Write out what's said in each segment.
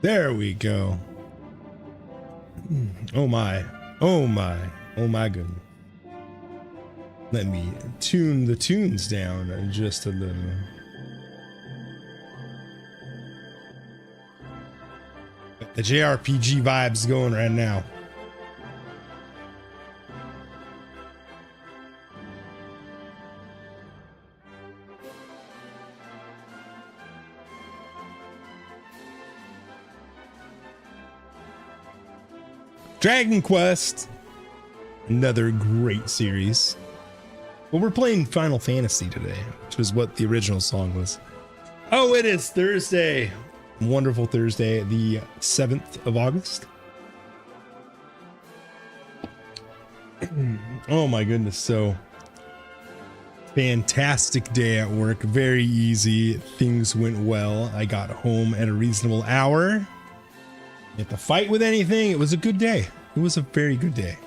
There we go. Oh my. Oh my. Oh my goodness. Let me tune the tunes down just a little. Got the JRPG vibes going right now. Dragon Quest, another great series. Well, we're playing Final Fantasy today, which was what the original song was. Oh, it is Thursday. Wonderful Thursday, the 7th of August. Oh my goodness, so fantastic day at work, very easy, things went well. I got home at a reasonable hour. Didn't have to fight with anything. It was a good day. It was a very good day.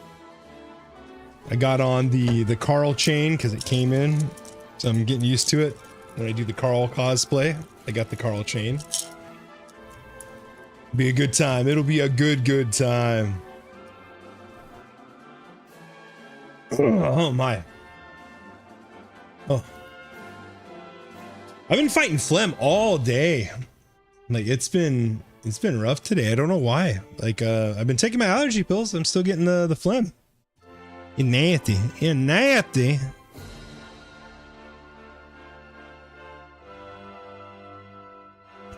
I got on the Carl chain because it came in, so I'm getting used to it. When I do the Carl cosplay, I got the Carl chain. Be a good time. It'll be a good time. Oh my. Oh. I've been fighting phlegm all day. Like it's been rough today. I don't know why. Like I've been taking my allergy pills. I'm still getting the phlegm. You're nasty. You're nasty.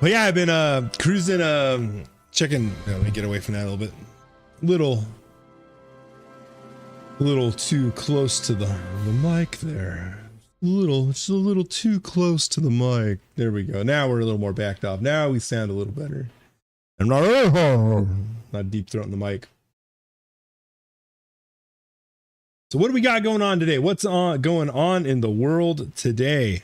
Well, yeah, I've been cruising, checking. Let me get away from that a little bit. Little too close to the mic there. Just a little too close to the mic. There we go. Now we're a little more backed off. Now we sound a little better. I'm not deep throating the mic. So what do we got going on today? What's going on in the world today?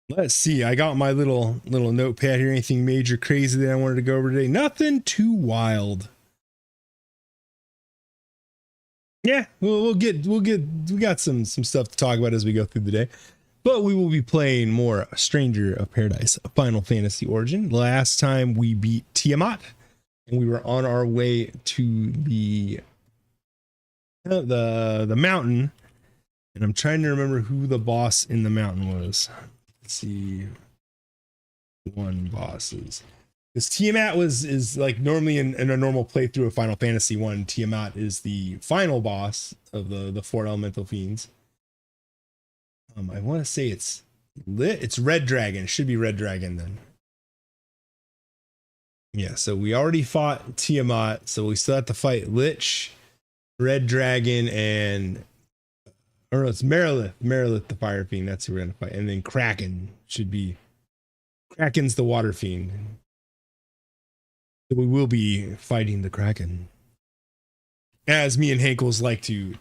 Let's see. I got my little notepad here. Anything major crazy that I wanted to go over today? Nothing too wild. Yeah, we got some stuff to talk about as we go through the day. But we will be playing more Stranger of Paradise, Final Fantasy Origin. Last time we beat Tiamat, and we were on our way to the mountain, and I'm trying to remember who the boss in the mountain was. Let's see, one bosses. Because Tiamat is like normally in a normal playthrough of Final Fantasy 1, Tiamat is the final boss of the four elemental fiends. I want to say it's Red Dragon. It should be Red Dragon then. Yeah, so we already fought Tiamat, so we still have to fight Lich, Red Dragon, and or no, it's Merilith. Merilith the Fire Fiend. That's who we're gonna fight. And then Kraken should be. Kraken's the Water Fiend. So we will be fighting the Kraken. As me and Hankles like to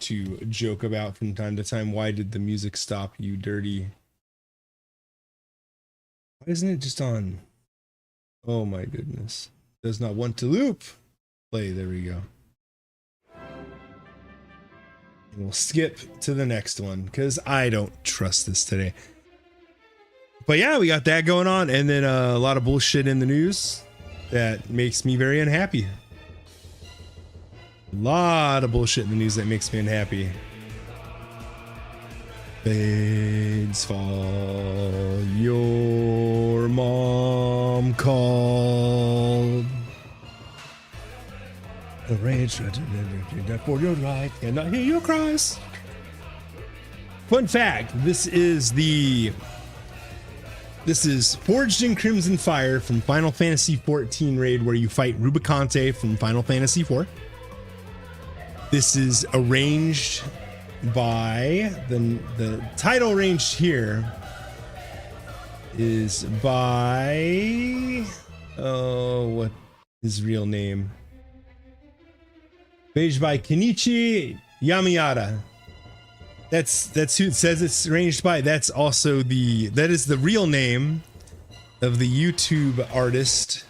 joke about from time to time, why did the music stop, you dirty? Why isn't it just on? Oh my goodness. Does not want to loop. Play, there we go. And we'll skip to the next one because I don't trust this today. But yeah, we got that going on, and then a lot of bullshit in the news that makes me very unhappy. A lot of bullshit in the news that makes me unhappy. Fades fall, your mom called. The rage for your right, and I hear your cries. Fun fact, this is Forged in Crimson Fire from Final Fantasy 14 raid, where you fight Rubicante from Final Fantasy 4. This is arranged by the title arranged here is by what his real name? Arranged by Kenichi Yamada. That's who it says it's arranged by. That's also that is the real name of the YouTube artist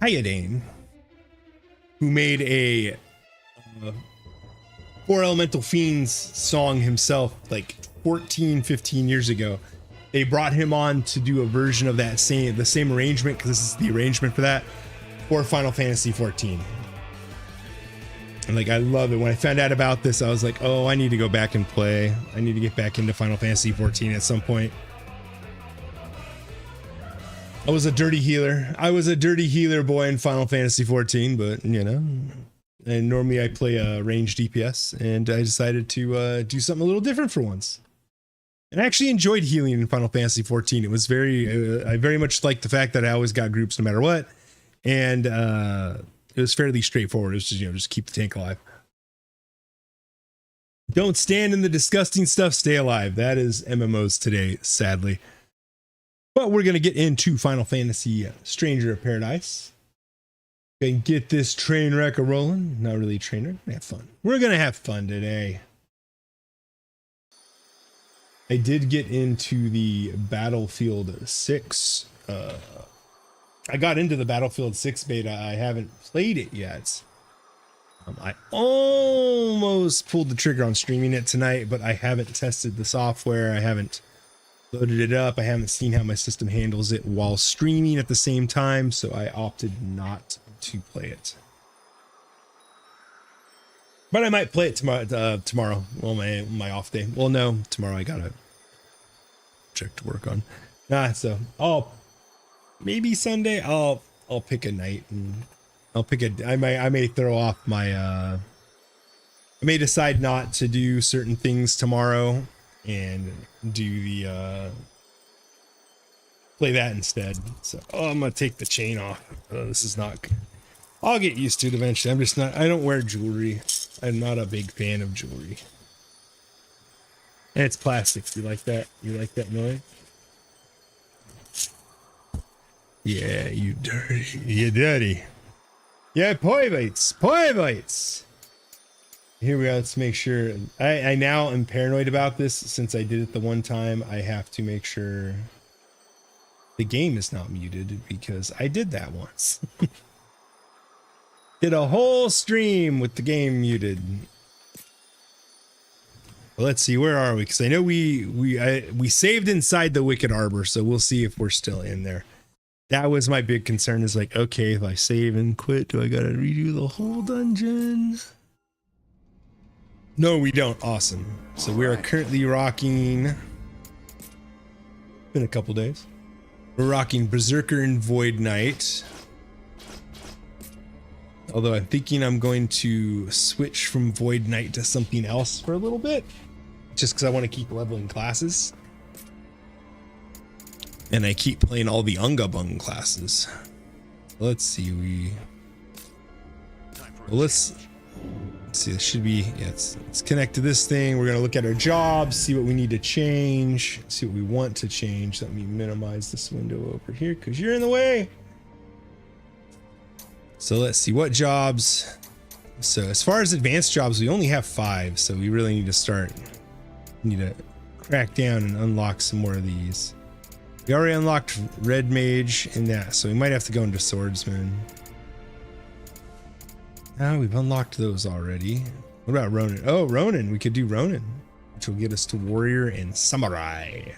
Hyodane, who made a Four Elemental Fiends song himself like 15 years ago. they brought him on to do a version of the same arrangement, because this is the arrangement for that, for Final Fantasy 14. And like, I love it. When I found out about this, I was like, oh, I need to go back and play. I need to get back into Final Fantasy 14 at some point. I was a dirty healer. I was a dirty healer boy in Final Fantasy 14, but you know, and normally I play a ranged DPS, and I decided to do something a little different for once. And I actually enjoyed healing in Final Fantasy 14. It was very, I very much liked the fact that I always got groups no matter what. And it was fairly straightforward. It was just, you know, just keep the tank alive. Don't stand in the disgusting stuff, stay alive. That is MMOs today, sadly. But we're going to get into Final Fantasy Stranger of Paradise. And get this train wreck a rolling. Not really a train wreck, we're going to have fun. We're going to have fun today. I did get into the Battlefield 6. I got into the Battlefield 6 beta. I haven't played it yet. I almost pulled the trigger on streaming it tonight, but I haven't tested the software. I haven't loaded it up. I haven't seen how my system handles it while streaming at the same time, so I opted not to play it. But I might play it tomorrow. Well, my off day. Well, no, tomorrow I got a project to work on. So maybe Sunday I'll pick a night, and I'll pick I may throw off my I may decide not to do certain things tomorrow and do the play that instead. So I'm gonna take the chain off. This is not good. I'll get used to it eventually. I'm just not, I don't wear jewelry. I'm not a big fan of jewelry. And it's plastic. You like that? You like that noise? Yeah, you dirty. You dirty. Yeah, poi bites. Poi bites. Here we go. Let's make sure. I now am paranoid about this since I did it the one time. I have to make sure the game is not muted because I did that once. Did a whole stream with the game muted. Well, let's see, where are we? Because I know we saved inside the Wicked Arbor, so we'll see if we're still in there. That was my big concern, is like, okay, if I save and quit, do I gotta redo the whole dungeon? No, we don't. Awesome. So we are currently rocking, been a couple days. We're rocking Berserker and Void Knight. Although I'm thinking I'm going to switch from Void Knight to something else for a little bit. Just because I want to keep leveling classes. And I keep playing all the Ungabung classes. Let's see, let's see, it should be, yeah, let's connect to this thing. We're going to look at our jobs, see what we need to change, see what we want to change. Let me minimize this window over here because you're in the way. So let's see what jobs. So as far as advanced jobs, we only have 5. So we really need to crack down and unlock some more of these. We already unlocked Red Mage in that, so we might have to go into Swordsman. Ah, we've unlocked those already. What about Ronin? Oh, Ronin. We could do Ronin, which will get us to Warrior and Samurai.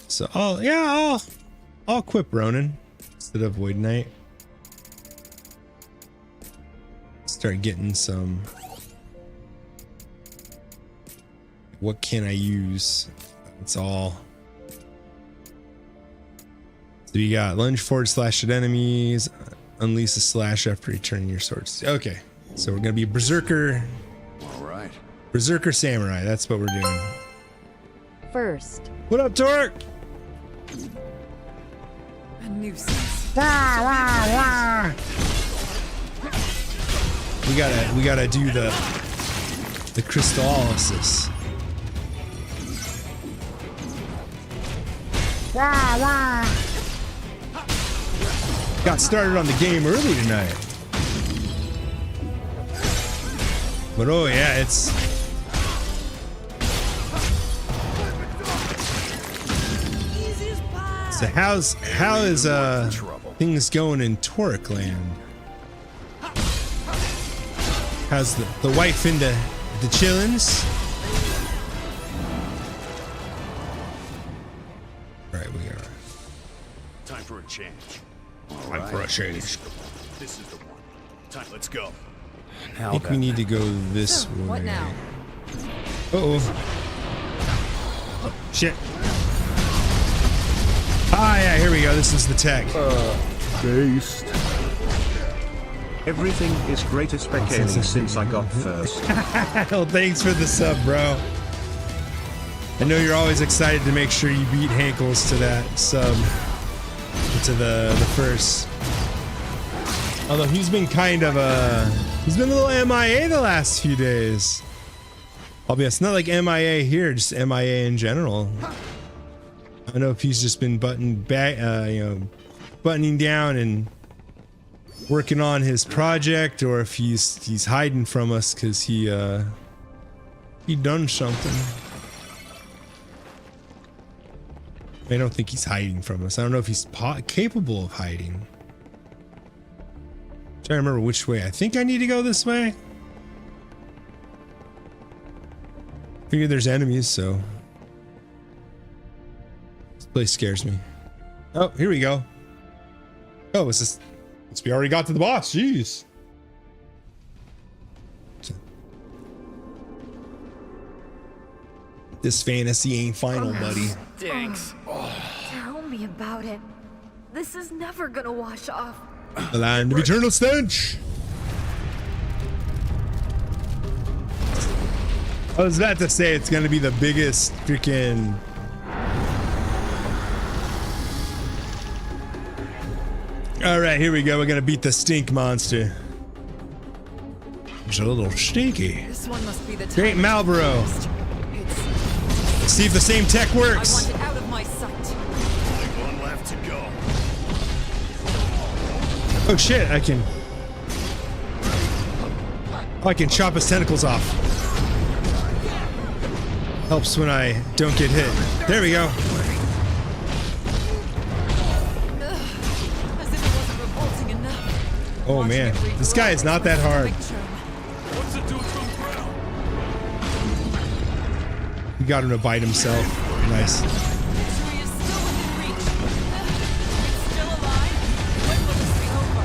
So, I'll equip Ronin instead of Void Knight. Start getting some. What can I use? It's all. So you got lunge forward, slash at enemies, unleash a slash after returning your swords. Okay, so we're gonna be Berserker. All right. Berserker Samurai. That's what we're doing. First. What up, Torque? A nuisance. We gotta do the crystallysis. Got started on the game early tonight. But oh yeah, it's so how is things going in Torque land? How's the wife into the chillins? Time for a change. Time for a change. This is the one. Time. Let's go. I think we need to go this way. What now? Uh-oh. Shit. Ah, yeah, here we go. This is the tech. Based. Everything is great especially since I got first. Well, thanks for the sub, bro. I know you're always excited to make sure you beat Hankles to that sub. To the first. Although he's been kind of he's been a little MIA the last few days. I'll be honest, not like MIA here, just MIA in general. I don't know if he's just been buttoning down and working on his project, or if he's hiding from us because he done something. I don't think he's hiding from us. I don't know if he's capable of hiding. I'm trying to remember which way. I think I need to go this way. Figure there's enemies, so this place scares me. Oh, here we go. Oh, is this? We already got to the boss. Jeez. This fantasy ain't final, buddy. Thanks. Tell me about it. This is never gonna wash off. The land of eternal stench. I was about to say it's gonna be the biggest freaking. All right, here we go. We're gonna beat the stink monster. It's a little stinky. This one must be the time. Great Marlboro. Let's see if the same tech I works. want it out of my sight. Only one left to go. Oh shit! I can chop his tentacles off. Helps when I don't get hit. There we go. As if it wasn't revolting enough. Oh man, this guy is not that hard. What's it do to the ground? You got him to bite himself. Nice. Victory is still within reach. It's still alive. When will this be over?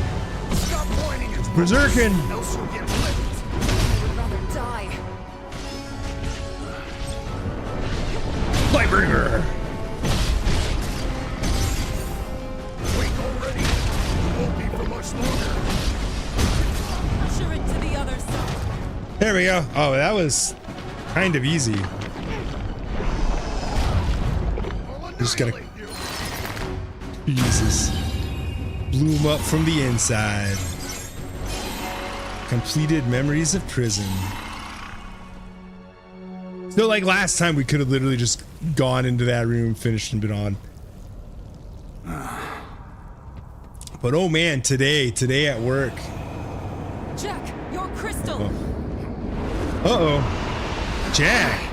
Stop pointing at Berserkin. else you'll get flipped. I would rather die. Lightbringer. Wait already. Won't be for much longer. Usher it to the other side. There we go. Oh, that was kind of easy. Just gotta. Jesus. Blew him up from the inside. Completed memories of prison. So like last time, we could have literally just gone into that room, finished, and been on. But oh man, today at work. Jack, your crystal. Uh-oh. Jack.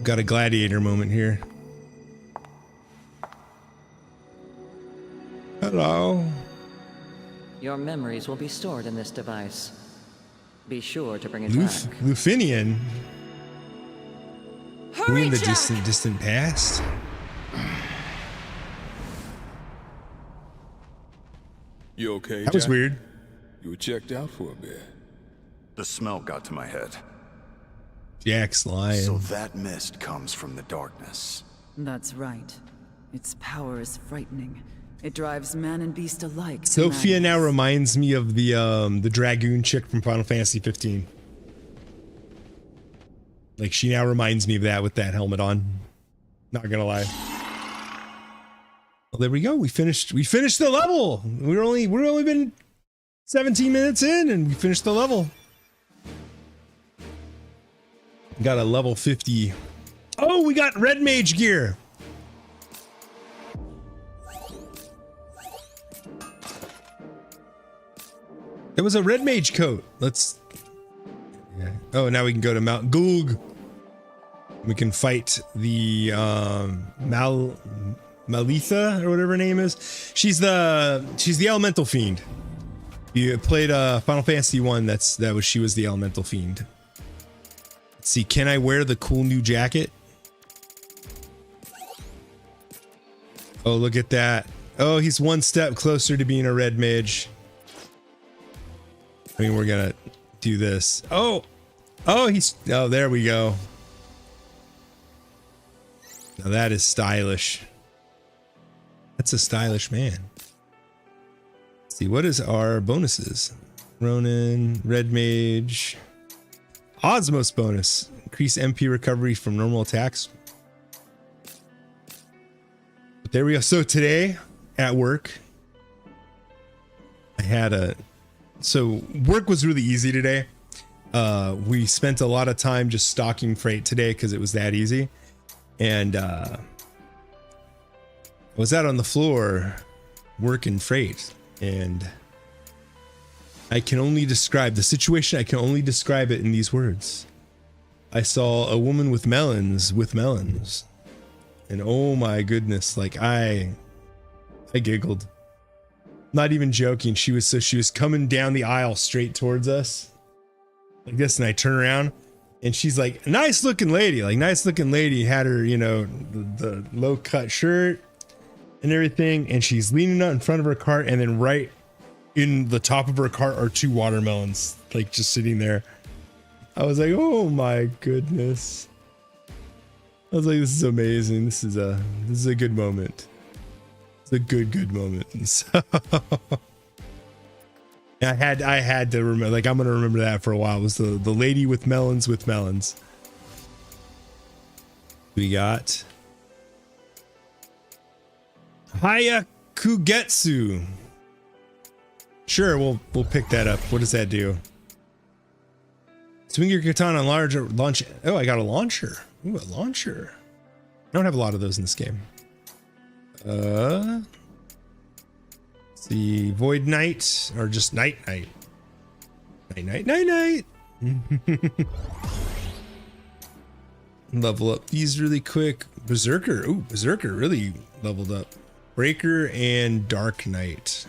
Got a gladiator moment here. Hello. Your memories will be stored in this device. Be sure to bring it Lufinian. Hurry, We in the Jack! distant past. You okay, That was Jack? weird. You were checked out for a bit. The smell got to my head. Jack's lying. So that mist comes from the darkness. That's right. Its power is frightening. It drives man and beast alike. to Sophia now madness. reminds me of the dragoon chick from Final Fantasy 15. Like she now reminds me of that with that helmet on. Not gonna lie. Well, there we go. We finished the level. We're only been 17 minutes in and we finished the level. Got a level 50. Oh, we got red mage gear. It was a red mage coat. Let's. Yeah. Oh, now we can go to Mount Gulg. We can fight the Malitha or whatever her name is. She's the elemental fiend. You played Final Fantasy 1. She was the elemental fiend. Let's see. Can I wear the cool new jacket? Oh, look at that. Oh, he's one step closer to being a red mage. I mean, we're gonna do this. Oh, oh, there we go. Now that is stylish. That's a stylish man. Let's see, what is our bonuses? Ronin, red mage, Osmos bonus, increase MP recovery from normal attacks. But there we go. So today at work, I had so work was really easy today. We spent a lot of time just stocking freight today because it was that easy. And I was out on the floor working freight, and I can only describe the situation. I can only describe it in these words. I saw a woman with melons, and oh my goodness, like I giggled. Not even joking. She was coming down the aisle straight towards us like this, and I turn around and she's like, nice looking lady, had her, you know, the low cut shirt and everything, and she's leaning out in front of her cart, and then right in the top of her cart are 2 watermelons, like just sitting there. I was like, oh my goodness. I was like, this is amazing. This is a good moment. It's a good moment. So I had to remember, like, I'm gonna remember that for a while. It was the lady with melons. We got Hayakugetsu. Sure, we'll pick that up. What does that do? Swing your katana on launch. Oh, I got a launcher. Ooh, a launcher. I don't have a lot of those in this game. Let's see, Void Knight, or just Night. Level up these really quick. Berserker. Ooh, Berserker really leveled up. Breaker and Dark Knight.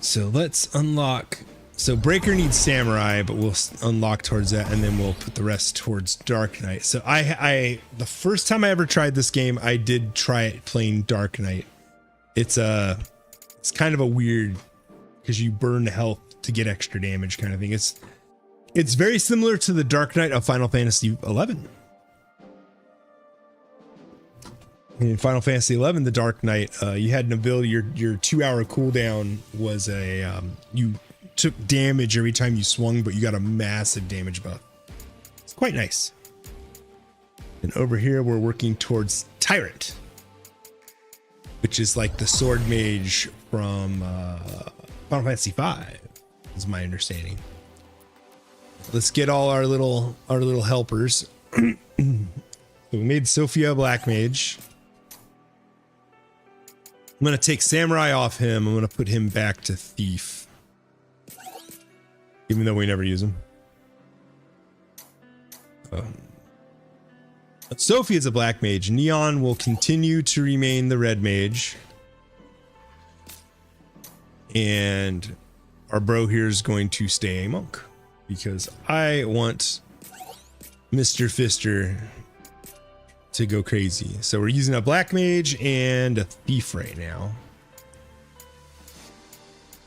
So let's unlock. So Breaker needs Samurai, but we'll unlock towards that, and then we'll put the rest towards Dark Knight. So I the first time I ever tried this game, I did try it playing Dark Knight. It's kind of a weird, because you burn health to get extra damage kind of thing. It's very similar to the Dark Knight of Final Fantasy XI. In Final Fantasy XI, the Dark Knight, you had an ability. Your 2-hour cooldown was you took damage every time you swung, but you got a massive damage buff. It's quite nice. And over here, we're working towards Tyrant, which is like the sword mage from Final Fantasy V, is my understanding. Let's get all our little helpers. So we made Sophia Black Mage. I'm gonna take Samurai off him. I'm gonna put him back to Thief, even though we never use him. Sophie is a Black Mage. Neon will continue to remain the Red Mage, and our bro here is going to stay a monk because I want Mr. Fister to go crazy. So we're using a Black Mage and a Thief right now.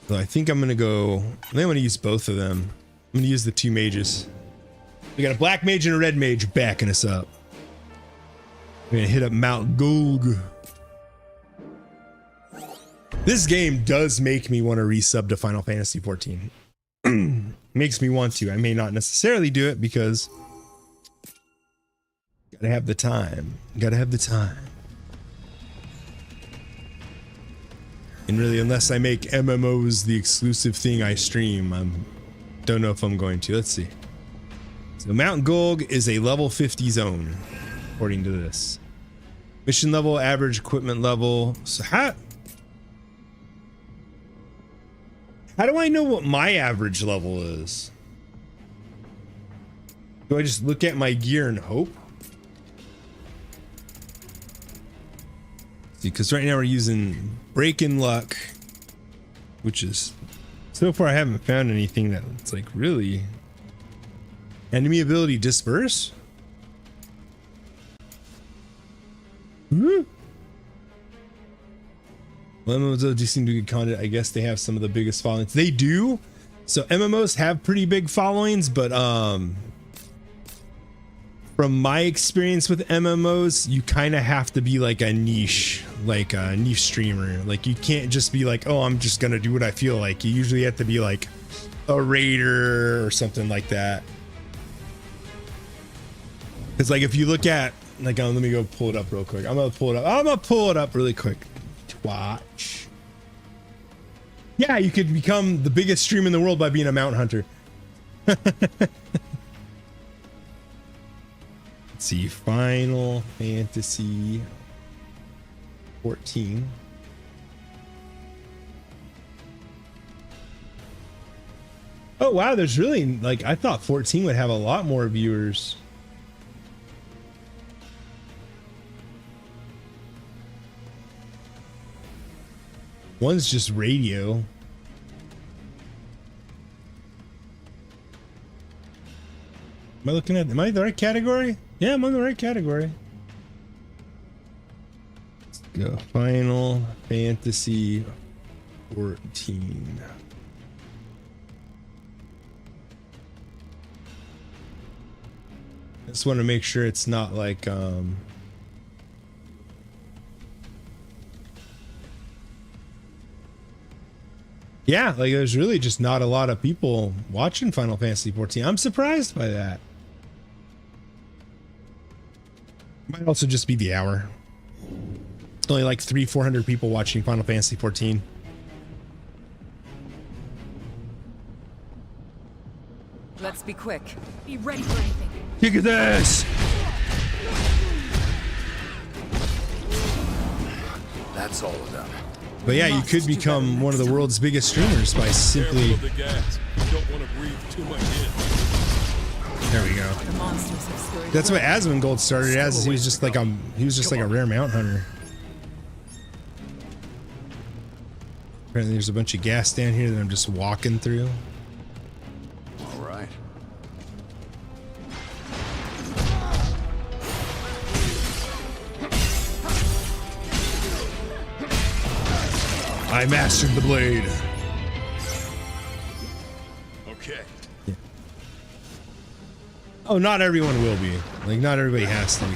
So I think I'm gonna use both of them. I'm gonna use the 2 mages. We got a Black Mage and a Red Mage backing us up. We're gonna hit up Mount Gulg. This game does make me want to resub to Final Fantasy 14. Makes me want to. I may not necessarily do it because gotta have the time. And really, unless I make MMOs the exclusive thing I stream, don't know if I'm going to. Let's see. So Mount Gulg is a level 50 zone, according to this. Mission level, average equipment level. So how do I know what my average level is? Do I just look at my gear and hope? See, because right now we're using Breaking Luck, which is, so far I haven't found anything that's like really. Enemy ability Disperse? Well, MMOs do seem to be good content. I guess they have some of the biggest followings. They do. So MMOs have pretty big followings, but from my experience with MMOs, you kind of have to be like a niche streamer. Like you can't just be like, oh, I'm just gonna do what I feel like. You usually have to be like a raider or something like that. Because like if you look at like, let me go pull it up real quick. I'm gonna pull it up really quick. Watch. Yeah, you could become the biggest streamer in the world by being a Mount Hunter. Let's see, Final Fantasy 14. Oh wow, there's really like, I thought 14 would have a lot more viewers. One's just radio. Am I looking at, am I in the right category? Yeah, I'm in the right category. Let's go. Final Fantasy 14. I just want to make sure it's not like, yeah, like there's really just not a lot of people watching Final Fantasy 14. I'm surprised by that. Might also just be the hour. Only like 300-400 people watching Final Fantasy 14. Let's be quick. Be ready for anything. Kick his ass! That's all of them. But yeah, you could become one of the world's biggest streamers by simply. Careful of the gas. You don't want to breathe too much in. There we go. The monsters have scurried That's what away. Asmongold started as. He was just like a rare Mount Hunter. Apparently, there's a bunch of gas down here that I'm just walking through. All right. I mastered the blade. Okay. Oh, not everyone will be. Like, not everybody has to be.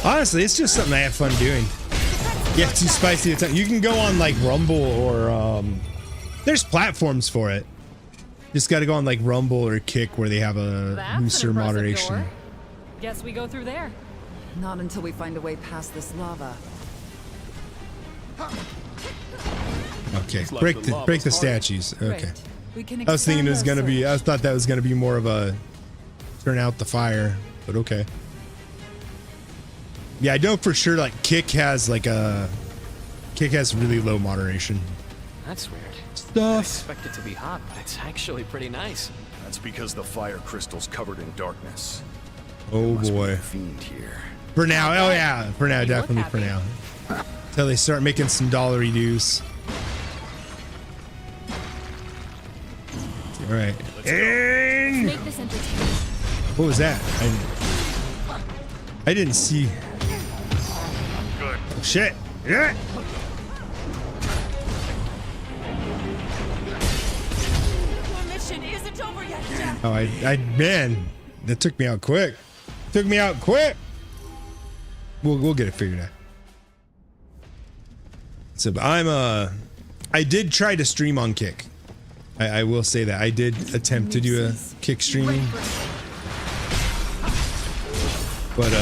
Honestly, it's just something I have fun doing. Yeah, too spicy. You can go on like Rumble or there's platforms for it. Just got to go on like Rumble or Kick where they have a That's looser an impressive moderation. door. Guess we go through there. Not until we find a way past this lava. Okay, like break the the break the lava's hard. statues. Okay. Great. We can I was thinking it was expand gonna our be. I search. thought that was gonna be more of a turn out the fire, but okay. Yeah, I know for sure. Like Kick has really low moderation. That's weird. I Stuff. expect it to be hot, but it's actually pretty nice. That's because the fire crystal's covered in darkness. Oh Must be boy. a fiend here. For now. Oh yeah. For now, You look definitely for happy. now. Until they start making some dollary dues. All right. And Make this entertaining. what was that? I didn't see. Good. Oh, shit. Yeah. Your mission isn't over yet, Jack. Oh, man, that took me out quick. Took me out quick. We'll get it figured out. So but I did try to stream on Kick. I will say that I did attempt to do a Kick streaming, but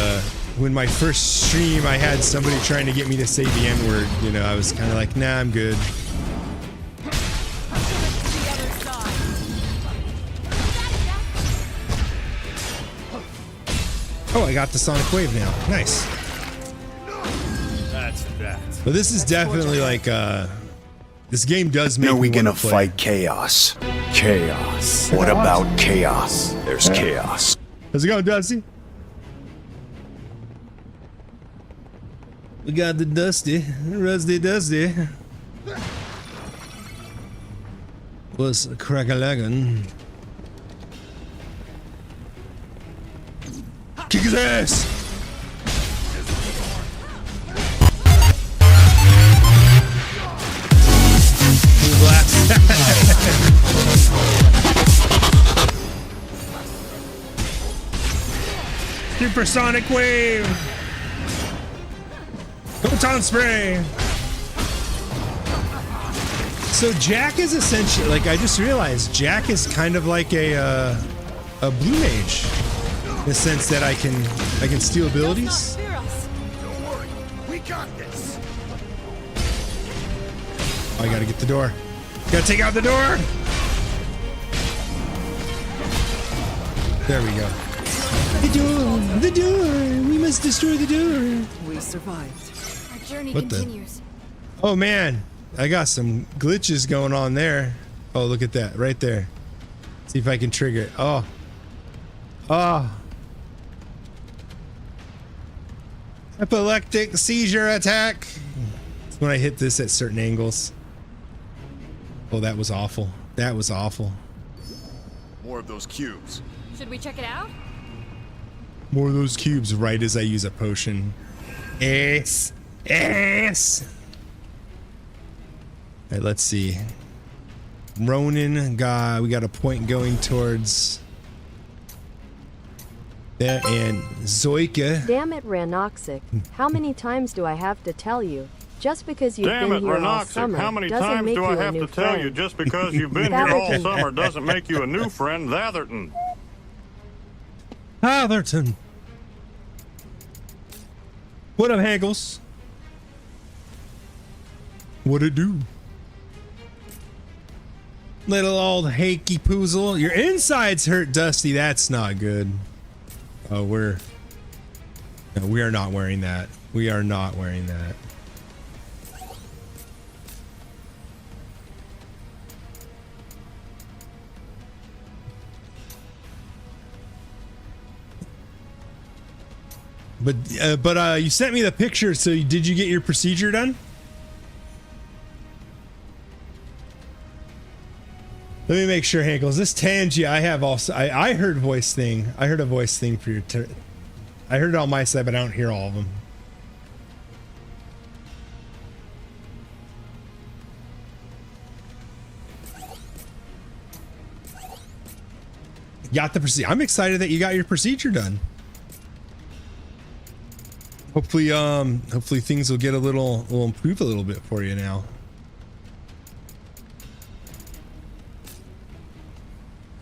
when my first stream, I had somebody trying to get me to say the N-word. You know, I was kind of like, nah, I'm good. The other side. Oh, I got the Sonic Wave now. Nice. That's that. But this is definitely like this game does make When are we me wanna gonna play. fight chaos? Chaos. What about chaos? There's chaos. How's it going, Dusty? We got the Rusty Dusty. What's crack-a-laggin'? Kick his ass. Supersonic wave. Photon spray. So Jack is essentially, like, I just realized Jack is kind of like a blue mage in the sense that I can steal abilities. Don't worry, we got this. Oh, I gotta get the door. Gotta take out the door. There we go. The door, the door. We must destroy the door. We survived. Our journey What the- continues. Oh man, I got some glitches going on there. Oh, look at that right there. See if I can trigger it. Oh. Oh. Epileptic seizure attack. It's when I hit this at certain angles. Oh, that was awful. That was awful. More of those cubes. Should we check it out? More of those cubes right as I use a potion. Ace. Ace. All right, let's see. Ronin, guy, we got a point going towards that, and Zoika. Damn it, Ranoxic. How many times do I have to tell you? Just because you've Damn been it, here all Ranoxic, summer how many doesn't times make do you I a have new to tell you friend. just because you've been here all Atherton. summer doesn't make you a new friend, Atherton? Atherton. What up, Hankles? What it do? Little old hakey poozle. Your insides hurt, Dusty. That's not good. Oh, no, we are not wearing that. We are not wearing that. But you sent me the picture, so did you get your procedure done? Let me make sure, Hankles. This Tangia I have also. I heard voice thing. I heard a voice thing for your. I heard it on my side, but I don't hear all of them. Got the procedure. I'm excited that you got your procedure done. Hopefully things will get will improve a little bit for you now.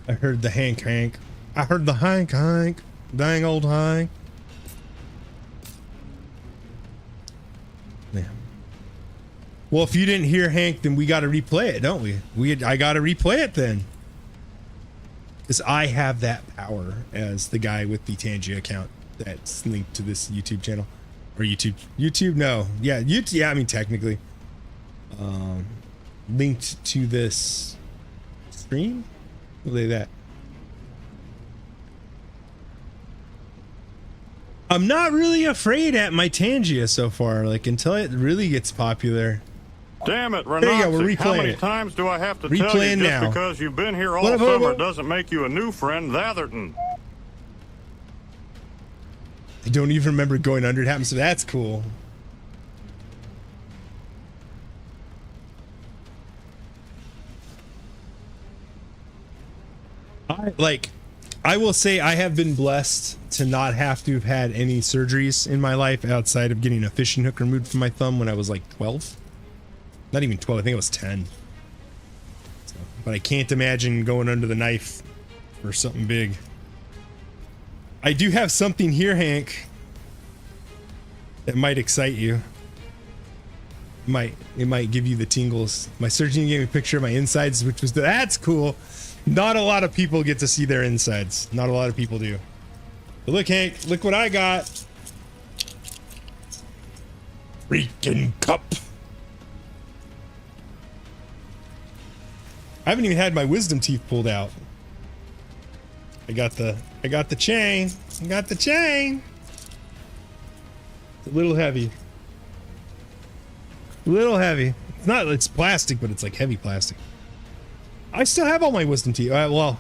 I heard the Hank. I heard the Hank. Dang old Hank. Yeah. Well, if you didn't hear Hank, then we got to replay it, don't we? I got to replay it then. Because I have that power as the guy with the Tangia account that's linked to this YouTube channel. Or YouTube, no. Yeah, YouTube, yeah, I mean, technically. Linked to this stream? Look at that. I'm not really afraid at my Tangia so far, like, until it really gets popular. Damn it, There you go, we're Ranoxic, how replaying many it. times do I have to tell you Replaying just now. because you've been here all What? summer doesn't make you a new friend, Atherton? I don't even remember going under it happened, so that's cool. I will say I have been blessed to not have to have had any surgeries in my life outside of getting a fishing hook removed from my thumb when I was like 12. Not even 12, I think it was 10. So, but I can't imagine going under the knife for something big. I do have something here, Hank, that might excite you. It might give you the tingles. My surgeon gave me a picture of my insides, which was that's cool. Not a lot of people get to see their insides. Not a lot of people do. But look, Hank, look what I got. Freaking cup. I haven't even had my wisdom teeth pulled out. I got the chain. I got the chain. It's a little heavy. A little heavy. It's plastic, but it's like heavy plastic. I still have all my wisdom teeth. Well,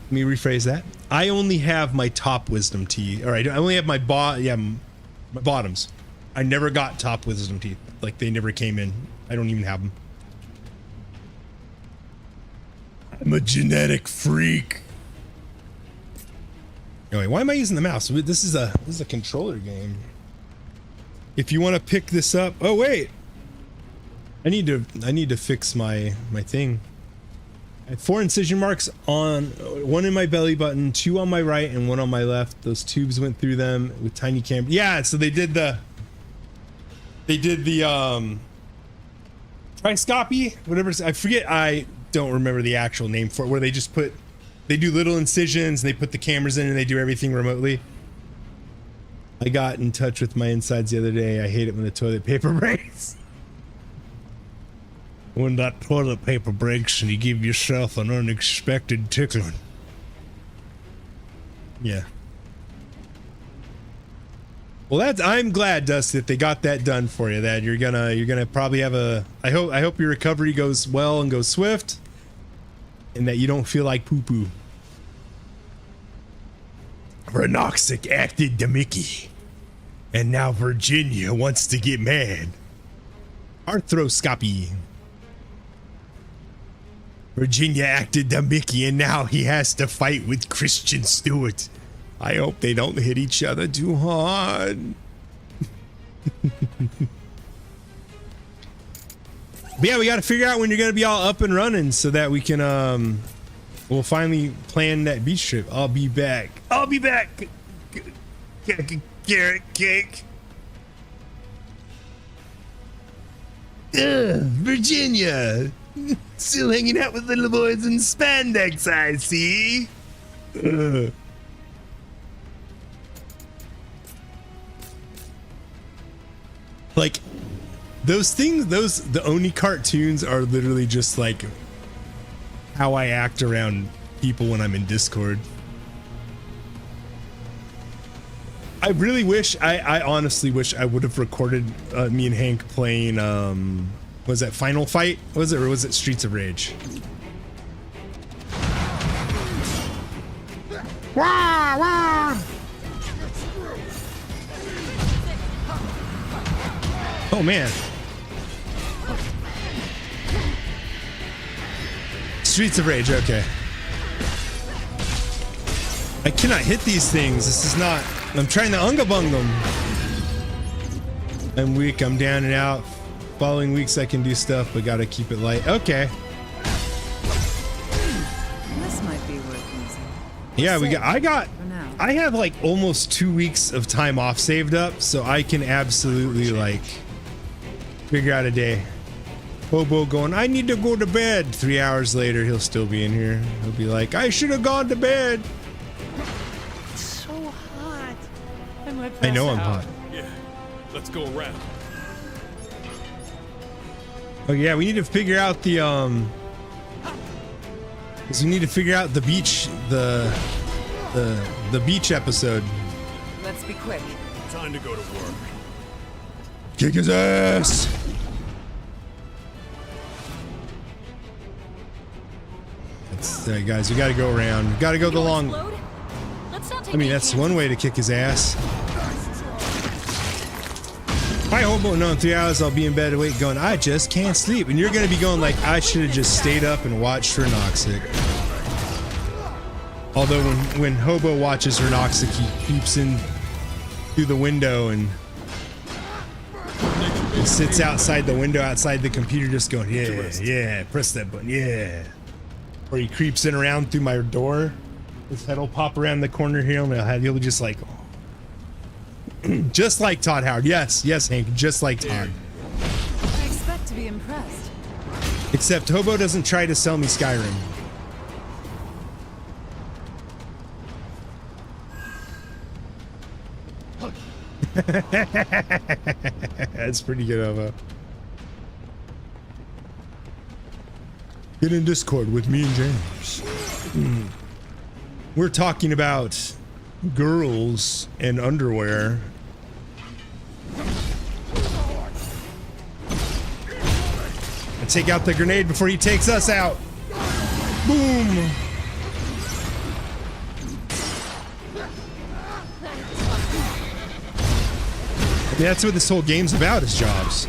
let me rephrase that. I only have my top wisdom teeth. All right, I only have my my bottoms. I never got top wisdom teeth. Like they never came in. I don't even have them. I'm a genetic freak. Anyway, why am I using the mouse? This is a controller game. If you want to pick this up, oh wait, I need to fix my thing. I have 4 incision marks on, 1 in my belly button, 2 on my right, and 1 on my left. Those tubes went through them with tiny cam. Yeah, so they did the triscopy, whatever. I forget. I don't remember the actual name for it. Where they just they do little incisions, and they put the cameras in, and they do everything remotely. I got in touch with my insides the other day. I hate it when the toilet paper breaks. When that toilet paper breaks and you give yourself an unexpected tickling. Yeah. Well, I'm glad, Dusty, that they got that done for you. That you're gonna probably have I hope your recovery goes well and goes swift, and that you don't feel like poo poo. Ranoxic acted to Mickey, and now Virginia wants to get mad. Arthroscopy. Virginia acted to Mickey, and now he has to fight with Christian Stewart. I hope they don't hit each other too hard. But yeah, we got to figure out when you're going to be all up and running so that we can, we'll finally plan that beach trip. I'll be back. I'll be back. Carrot cake. Virginia. Still hanging out with little boys in spandex, I see. Like, those things, the Oni cartoons are literally just like how I act around people when I'm in Discord. I really wish, I honestly wish I would have recorded me and Hank playing, was that Final Fight? Was it, or was it Streets of Rage? Wah, wah. Oh man. Streets of Rage, okay. I cannot hit these things. This is not, I'm trying to unga bung them. I'm weak, I'm down and out. Following weeks I can do stuff, but gotta keep it light. Okay. This might be worth using. Yeah, I have like almost 2 weeks of time off saved up, so I can absolutely like figure out a day. Hobo going, I need to go to bed. 3 hours later, he'll still be in here. He'll be like, I should have gone to bed. It's so hot. I know I'm hot. Yeah, let's go around. Oh yeah, we need to figure out the because we need to figure out the beach, the beach episode. Let's be quick. Time to go to work. Kick his ass. Guys, we gotta go around. We gotta go the long. I mean, that's one way to kick his ass. Hi, Hobo. No, in 3 hours I'll be in bed awake going, I just can't sleep. And you're gonna be going like, I should have just stayed up and watched Ranoxic. Although when Hobo watches Ranoxic, he peeps in through the window and sits outside the window, outside the computer, just going, yeah, press that button, yeah. Or he creeps in around through my door. His head will pop around the corner here, and he'll be just like, just like Todd Howard. Yes, Hank, just like Todd. I expect to be impressed. Except Hobo doesn't try to sell me Skyrim. That's pretty good, Hobo. Get in Discord with me and James. We're talking about girls and underwear. And take out the grenade before he takes us out. Boom. That's what this whole game's about, is jobs.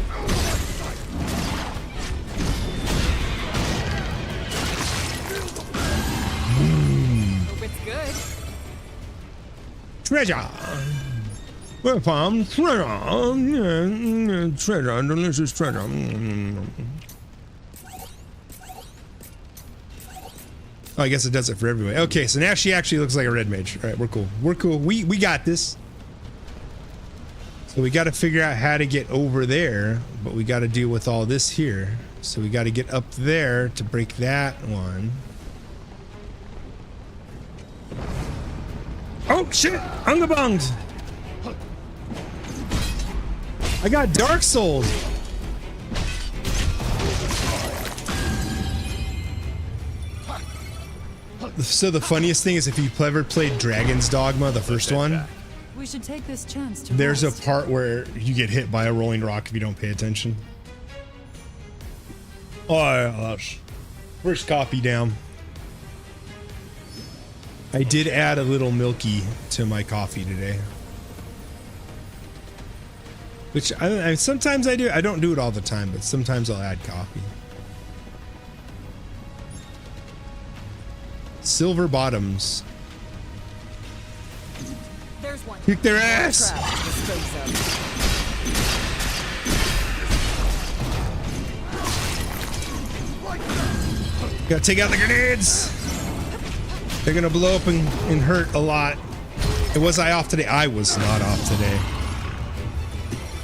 Hope it's good. Treasure. We found treasure. Treasure, delicious treasure. Oh, I guess it does it for everybody. Okay, so now she actually looks like a red mage. All right, we're cool. We're cool. We got this. So we got to figure out how to get over there, but we got to deal with all this here. So we got to get up there to break that one. Oh shit! Ungabunged! I got Dark Souled. So the funniest thing is, if you've ever played Dragon's Dogma, the first one, We should take this chance to there's a rest. part where you get hit by a rolling rock if you don't pay attention. Oh, yeah, that's first coffee down. I did add a little milky to my coffee today, which I sometimes I do. I don't do it all the time, but sometimes I'll add coffee. Silver bottoms. There's one. Kick their ass. Trap to dispose of. Gotta take out the grenades. They're gonna blow up and hurt a lot. Was I off today? I was not off today.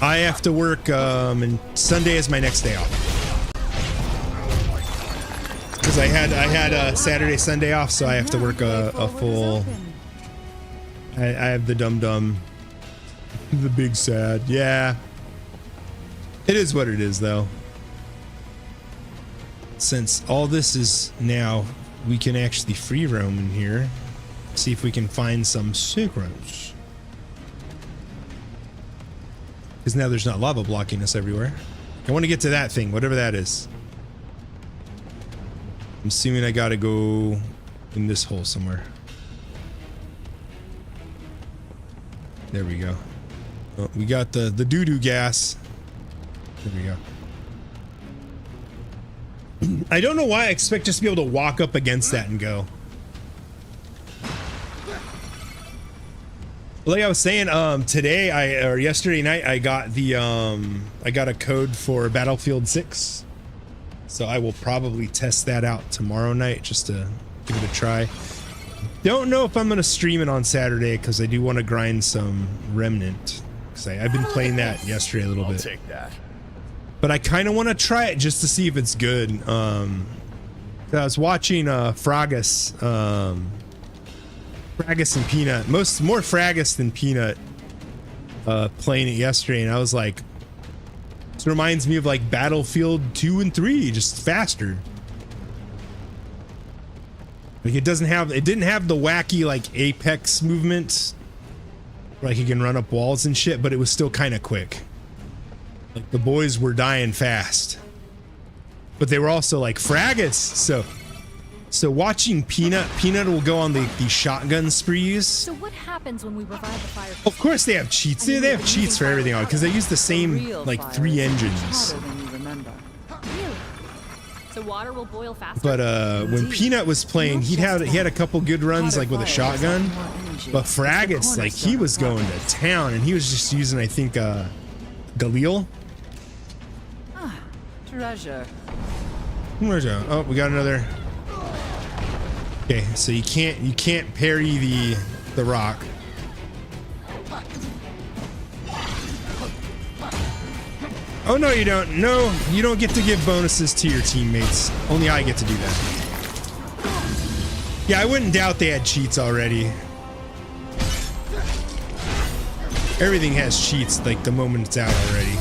I have to work, and Sunday is my next day off. Because I had Saturday, Sunday off, so I have to work a full. I have the dum-dum, the big sad. Yeah, it is what it is, though. Since all this is now, we can actually free roam in here. See if we can find some secrets. Because now there's not lava blocking us everywhere. I want to get to that thing, whatever that is. I'm assuming I gotta go in this hole somewhere. There we go. Oh, we got the doo-doo gas. There we go. I don't know why I expect just to be able to walk up against that and go. Like I was saying, today or yesterday night I got the I got a code for Battlefield 6. So I will probably test that out tomorrow night just to give it a try. Don't know if I'm gonna stream it on Saturday because I do want to grind some Remnant. Because I've been playing that yesterday a little bit. Take that. But I kind of want to try it just to see if it's good. I was watching Fragus, Fragus and Peanut, more Fragus than Peanut, playing it yesterday, and I was like, this reminds me of like Battlefield 2 and 3, just faster. Like it didn't have the wacky like Apex movement, like you can run up walls and shit, but it was still kind of quick. Like the boys were dying fast, but they were also like Fragus. So watching Peanut will go on the shotgun sprees. So what happens when we revive the fire? Of course they have cheats. They have cheats for everything on because they use the same like 3 engines. Hotter than you remember. Really? So water will boil faster? But when Peanut was playing, he had a couple good runs like with a shotgun. But Fragus, like he was going to town and he was just using, I think, Galil. Treasure. Where's that? Oh, we got another. Okay, so you can't parry the rock. Oh no, you don't. No, you don't get to give bonuses to your teammates. Only I get to do that. Yeah, I wouldn't doubt they had cheats already. Everything has cheats like the moment it's out already.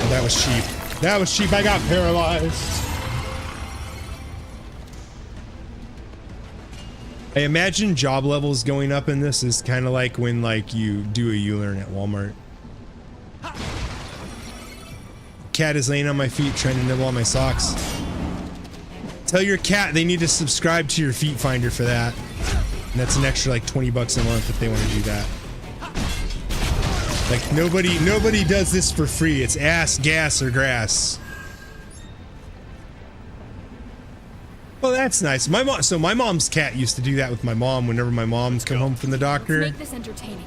Oh, that was cheap. That was cheap. I got paralyzed. I imagine job levels going up in this is kind of like when like you do a U-learn at Walmart. Cat is laying on my feet trying to nibble on my socks. Tell your cat they need to subscribe to your feet finder for that. And that's an extra like 20 bucks a month if they want to do that. Like nobody does this for free. It's ass, gas, or grass. Well, that's nice. My mom's cat used to do that with my mom whenever my mom's come home from the doctor. Make this entertaining.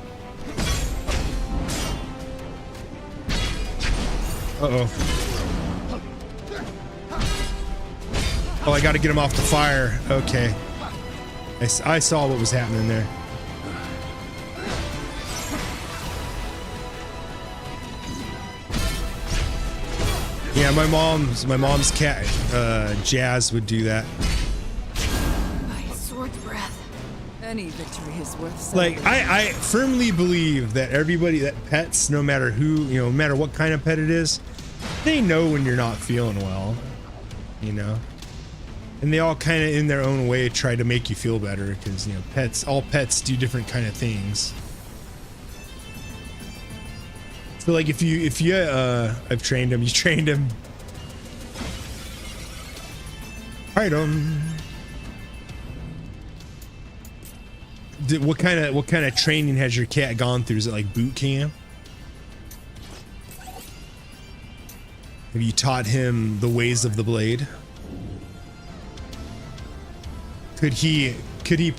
Uh-oh. Oh, I gotta get him off the fire. Okay. I saw what was happening there. Yeah, my mom's cat, Jazz, would do that. By a sword's breath. Any victory is worth Like, celebrating. I firmly believe that everybody, that pets, no matter who, no matter what kind of pet it is, they know when you're not feeling well, and they all kind of in their own way try to make you feel better, because all pets do different kind of things. So like if you I've trained him, you trained him. Item. What kind of training has your cat gone through? Is it like boot camp? Have you taught him the ways of the blade? Could he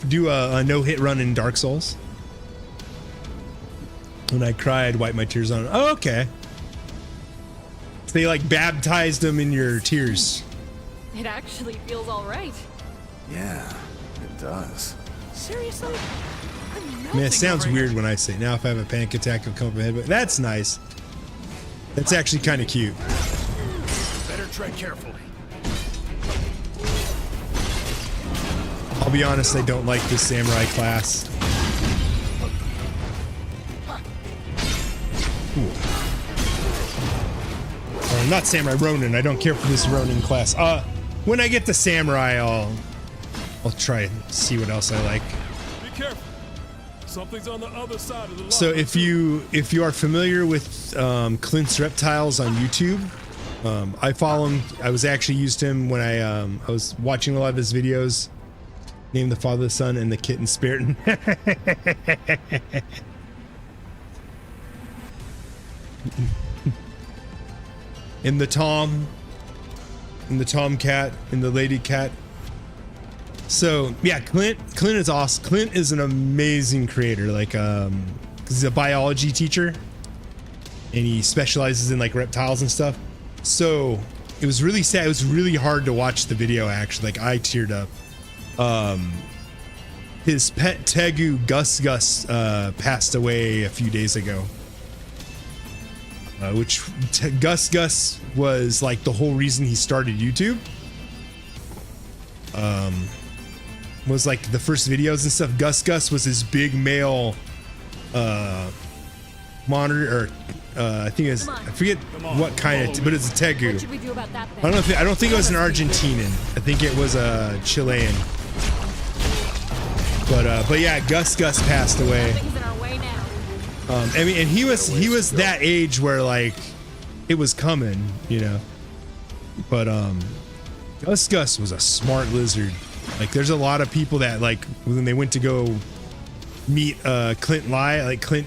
do a no-hit run in Dark Souls? When I cried, wipe my tears on it. Oh, okay. So they like baptized him in your tears. It actually feels all right. Yeah, it does. Seriously? I mean, it sounds weird when I say it. Now if I have a panic attack, it'll come up my head, but that's nice. That's actually kind of cute. Better tread carefully. I'll be honest, I don't like this samurai class. Or not samurai, Ronin. I don't care for this Ronin class. When I get to samurai, I'll try and see what else I like. Be careful. Something's on the other side of the line. So if you are familiar with Clint's Reptiles on YouTube, I follow him. I was actually used him when I was watching a lot of his videos. Name the Father, the Son, and the Kitten Spirit. In the Tom, and the Tomcat, and the Lady Cat. So yeah, Clint is awesome. Clint is an amazing creator. Like, 'cause he's a biology teacher, and he specializes in like reptiles and stuff. So it was really sad. It was really hard to watch the video. Actually, like I teared up. His pet Tegu Gus passed away a few days ago. Which Gus was like the whole reason he started YouTube. Was like the first videos and stuff. Gus was his big male monitor, or I think it was, I forget what kind of, but it's a Tegu. What should we do about that I don't think it was an Argentinian. I think it was a Chilean. But yeah, Gus passed away. Things in our way now. I mean, and he was that age where like it was coming, But Gus was a smart lizard. Like, there's a lot of people that like when they went to go meet Clint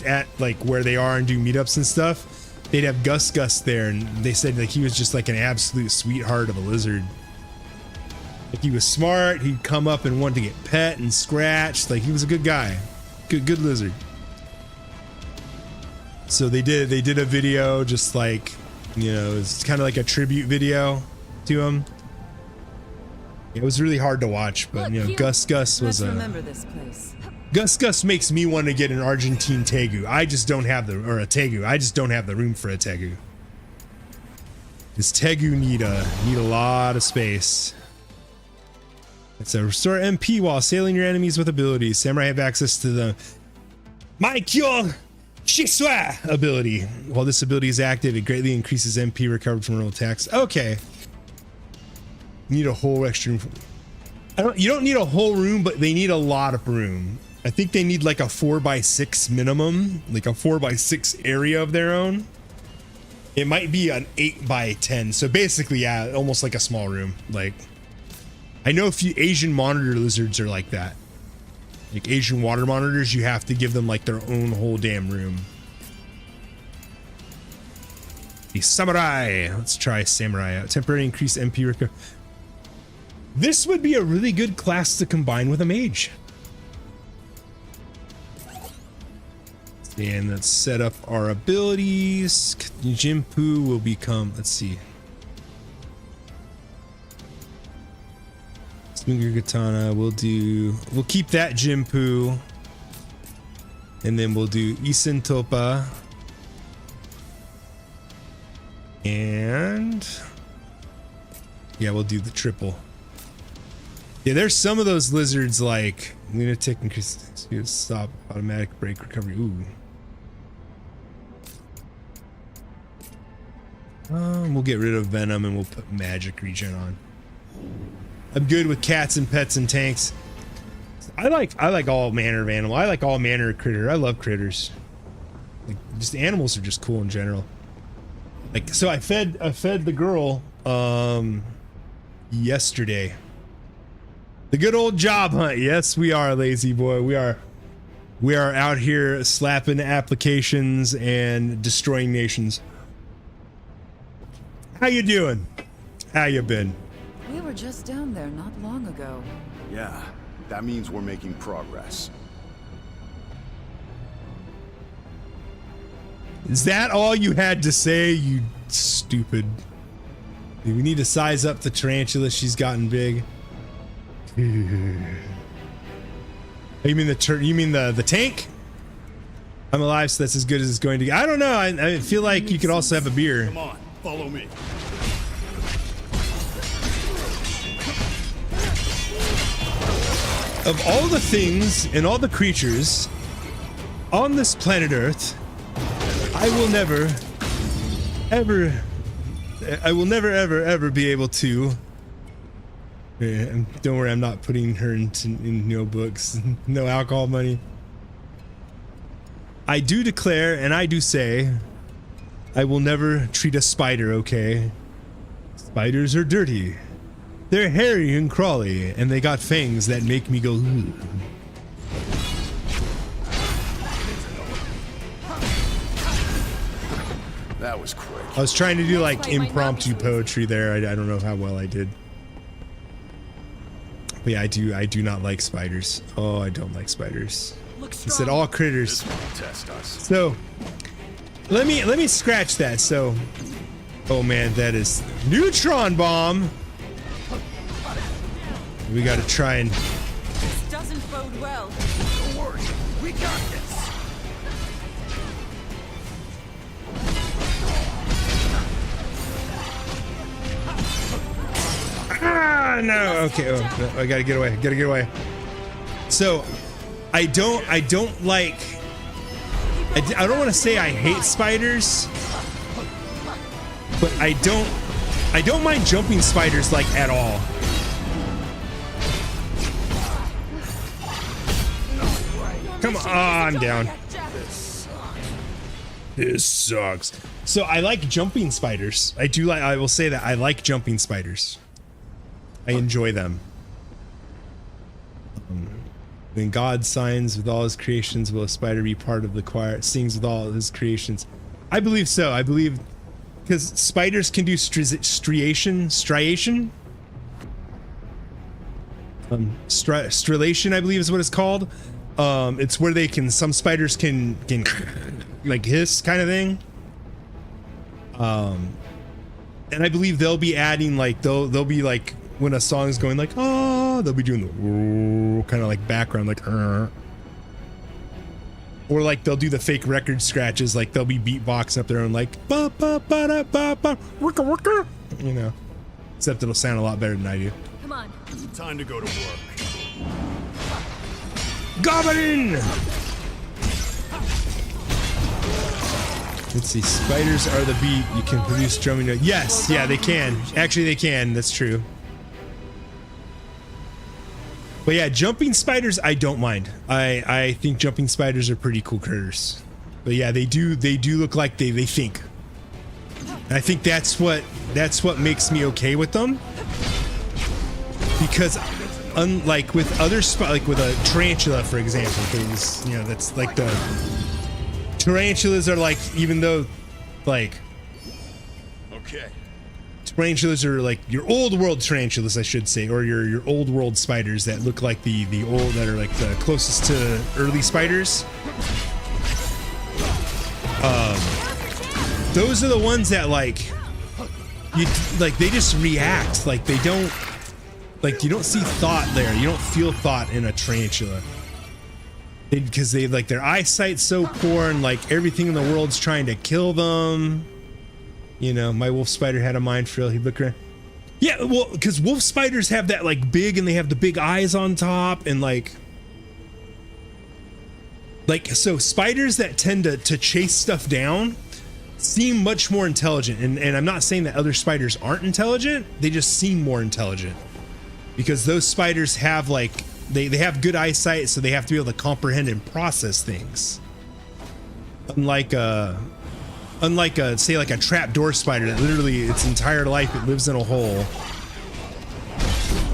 at like where they are and do meetups and stuff, they'd have Gus there, and they said like he was just like an absolute sweetheart of a lizard. Like, he was smart. He'd come up and wanted to get pet and scratched. Like, he was a good guy, good lizard. So they did a video, just like, it's kind of like a tribute video to him. It was really hard to watch, but Gus was Let's remember this place. Gus makes me want to get an Argentine Tegu. I just don't have the room for a Tegu. This Tegu need a lot of space. It's a restore MP while assailing your enemies with abilities. Samurai have access to the Maikyo Shiswa ability. While this ability is active, it greatly increases MP recovered from roll attacks. Okay. Need a whole extra room. You don't need a whole room, but they need a lot of room. I think they need like a 4x6 minimum, like a 4x6 area of their own. It might be an 8x10. So basically, yeah, almost like a small room. Like, I know a few Asian monitor lizards are like that. Like Asian water monitors, you have to give them like their own whole damn room. The samurai. Let's try samurai out. Temporary increase MP recovery. This would be a really good class to combine with a mage. And let's set up our abilities. Jinpu will become, let's see. Swinger Katana, we'll keep that Jinpu. And then we'll do Isen Topa. And yeah, we'll do the triple. Yeah, there's some of those lizards like Lunatic and stop automatic break recovery. Ooh. We'll get rid of Venom and we'll put magic regen on. I'm good with cats and pets and tanks. I like all manner of animal. I like all manner of critter. I love critters. Like, just animals are just cool in general. Like, so I fed the girl yesterday. The good old job hunt. Yes, we are, lazy boy. We are out here slapping applications and destroying nations. How you doing? How you been? We were just down there not long ago. Yeah, that means we're making progress. Is that all you had to say, you stupid? We need to size up the tarantula. She's gotten big. You mean the tank? I'm alive, so that's as good as it's going to get. I don't know. I feel like you could also have a beer. Come on, follow me. Of all the things and all the creatures on this planet Earth, I will never, ever be able to. Don't worry, I'm not putting her in no books, no alcohol money. I do declare and I do say, I will never treat a spider okay. Spiders are dirty. They're hairy and crawly, and they got fangs that make me go, ooh. That was quick. I was trying to do like impromptu poetry there. I don't know how well I did. But yeah, I do not like spiders. Oh, I don't like spiders. I said all critters. Test us. So let me scratch that. So, oh man, that is neutron bomb. We got to try and. This doesn't bode well. Don't worry, we got this. Ah, no. Okay. Oh, I gotta get away. Gotta get away. So, I don't like. I don't want to say I hate spiders, but I don't mind jumping spiders like at all. Come on, I'm down. This sucks. So I like jumping spiders. I will say that I like jumping spiders. I enjoy them. When God signs with all his creations, will a spider be part of the choir? Sings with all his creations. I believe so. I believe because spiders can do striation. Strelation, I believe is what it's called. It's where they can, some spiders can like hiss kind of thing. And I believe they'll be adding like, they'll be like, when a song is going like, oh, they'll be doing the kind of like background, like, or like they'll do the fake record scratches, like they'll be beatboxing up their own like, ba ba ba da ba ba, wicka wicka, you know, except it'll sound a lot better than I do. Come on. Time to go to work. Goblin! Let's see, spiders are the beat. You can produce drumming notes. Yes, yeah, they can. Actually, they can. That's true. But yeah, jumping spiders, I don't mind. I think jumping spiders are pretty cool critters. But yeah, they do look like they think. And I think that's what makes me okay with them. Because unlike with other like with a tarantula, for example, because you know that's like the tarantulas are like, even though like Okay. Tarantulas are like your old world tarantulas, I should say, or your old world spiders that look like the old, that are like the closest to early spiders. Those are the ones that like they just react, like they don't, like you don't see thought there, you don't feel thought in a tarantula, because they like their eyesight's so poor and like everything in the world's trying to kill them. You know, my wolf spider had a mind frill. He'd look around. Yeah, well, because wolf spiders have that like big, and they have the big eyes on top, and like so spiders that tend to chase stuff down seem much more intelligent, and I'm not saying that other spiders aren't intelligent, they just seem more intelligent because those spiders have like they have good eyesight, so they have to be able to comprehend and process things, unlike say like a trapdoor spider that literally its entire life it lives in a hole,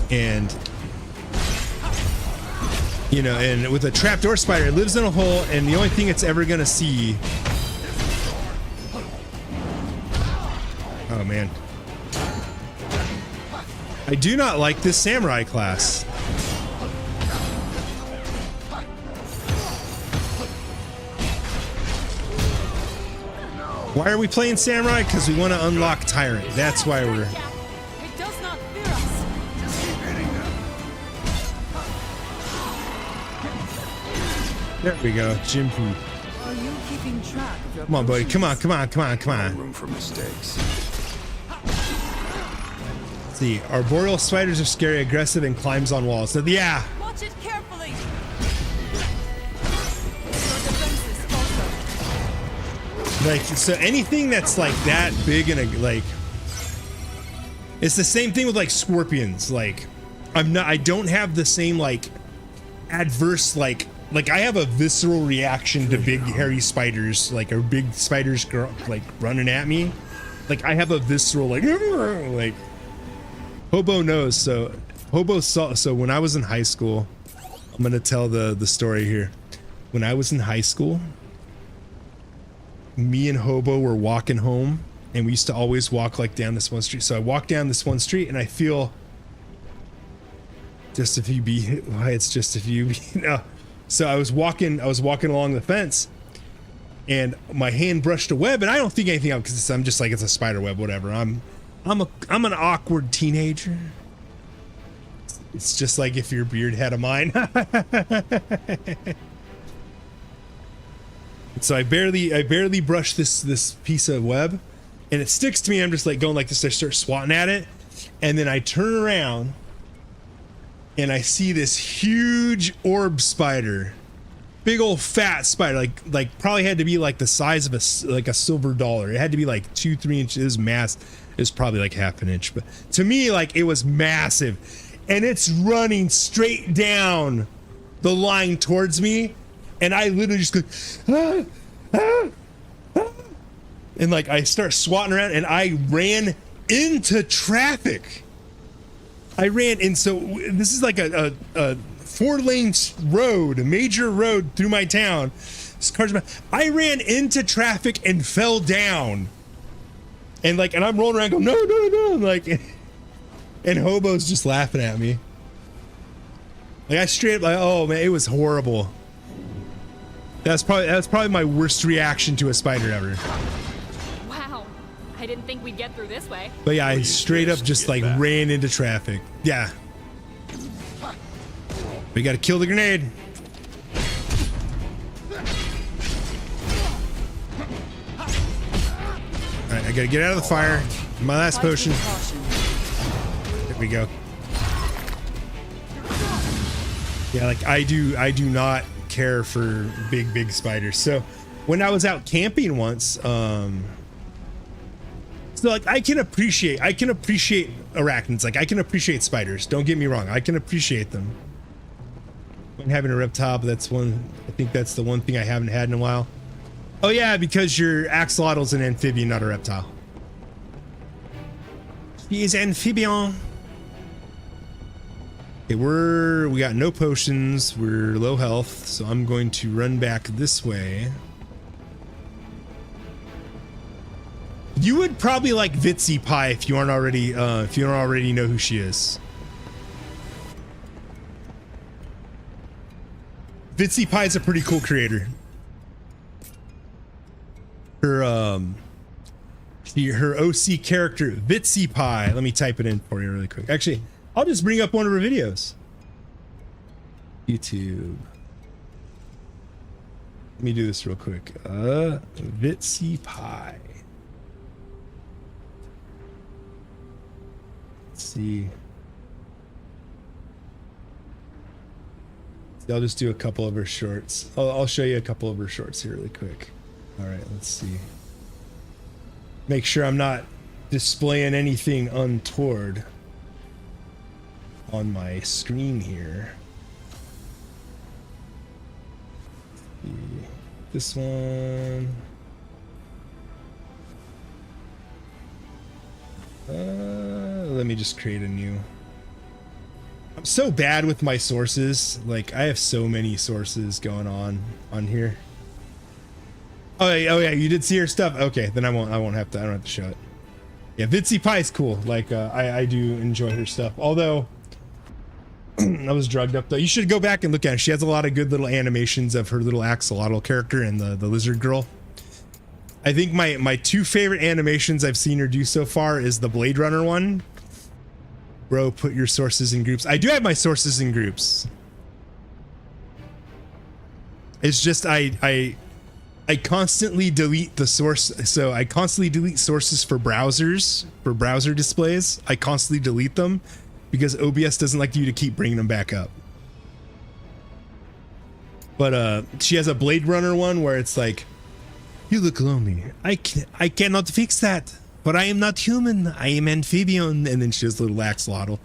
and you know, and with a trapdoor spider it lives in a hole, and the only thing it's ever gonna see, oh man, I do not like this samurai class. Why are we playing samurai? Because we want to unlock tyrant. That's why we're. It does not fear us. Just keep hitting them. There we go, Jimpu. Are you keeping track of your Come on, buddy. Come on, come on, come on, come No on. room for mistakes. Let's see, arboreal spiders are scary, aggressive, and climbs on walls. So yeah, Watch it carefully. Your defenses also. like so anything that's like that big and like, it's the same thing with like scorpions. Like I don't have the same like adverse like I have a visceral reaction to big hairy spiders, like, or big spiders like running at me. Like I have a visceral like Hobo knows. So Hobo saw, so when I was in high school, I'm gonna tell the story here. When I was in high school, me and Hobo were walking home, and we used to always walk like down this one street. So I walk down this one street and I feel just a few beat. Why it's just a few beat. No. So I was walking along the fence, and my hand brushed a web, and I don't think anything of it because I'm just like, it's a spider web, whatever. I'm an awkward teenager. It's just like if your beard had a mind. So I barely brush this piece of web, and it sticks to me. I'm just like going like this. I start swatting at it, and then I turn around, and I see this huge orb spider, big old fat spider, like probably had to be like the size of a silver dollar. It had to be like 2-3 inches. Mass is probably like half an inch, but to me, like, it was massive, and it's running straight down the line towards me, and I literally just go, ah, ah, ah. And like I start swatting around, and I ran into traffic. I ran in, so this is like a 4-lane road, a major road through my town. This car's, I ran into traffic and fell down. And like, and I'm rolling around going, no, like, and Hobo's just laughing at me. Like I straight up like, oh man, it was horrible. That's probably my worst reaction to a spider ever. Wow. I didn't think we'd get through this way. But yeah, I straight up just like ran into traffic. Yeah. We gotta kill the grenade. Alright, I gotta get out of the fire. My last potion. There we go. Yeah, like I do not care for big spiders. So when I was out camping once, so like I can appreciate arachnids. Like I can appreciate spiders. Don't get me wrong. I can appreciate them. When having a reptile, but I think that's the one thing I haven't had in a while. Oh yeah, because your axolotl's an amphibian, not a reptile. He is amphibian. Okay, we got no potions, we're low health, so I'm going to run back this way. You would probably like Vitsy Pie if you don't already know who she is. Vitsy Pie is a pretty cool creator. Her OC character, Vitsy Pie. Let me type it in for you really quick. Actually, I'll just bring up one of her videos. YouTube. Let me do this real quick. Vitsy Pie. Let's see. I'll just do a couple of her shorts. I'll show you a couple of her shorts here really quick. All right, let's see. Make sure I'm not displaying anything untoward on my screen here. This one. Let me just create a new. I'm so bad with my sources. Like, I have so many sources going on here. Oh yeah, you did see her stuff. Okay, then I don't have to show it. Yeah, Vitsy Pie is cool. Like, I do enjoy her stuff. Although I was drugged up though. You should go back and look at it. She has a lot of good little animations of her little axolotl character and the lizard girl. I think my two favorite animations I've seen her do so far is the Blade Runner one. Bro, put your sources in groups. I do have my sources in groups. It's just I constantly delete the source. So I constantly delete sources for browsers, for browser displays. I constantly delete them because OBS doesn't like you to keep bringing them back up. But she has a Blade Runner one where it's like, you look lonely. I cannot fix that. But I am not human. I am amphibian. And then she has a little axolotl.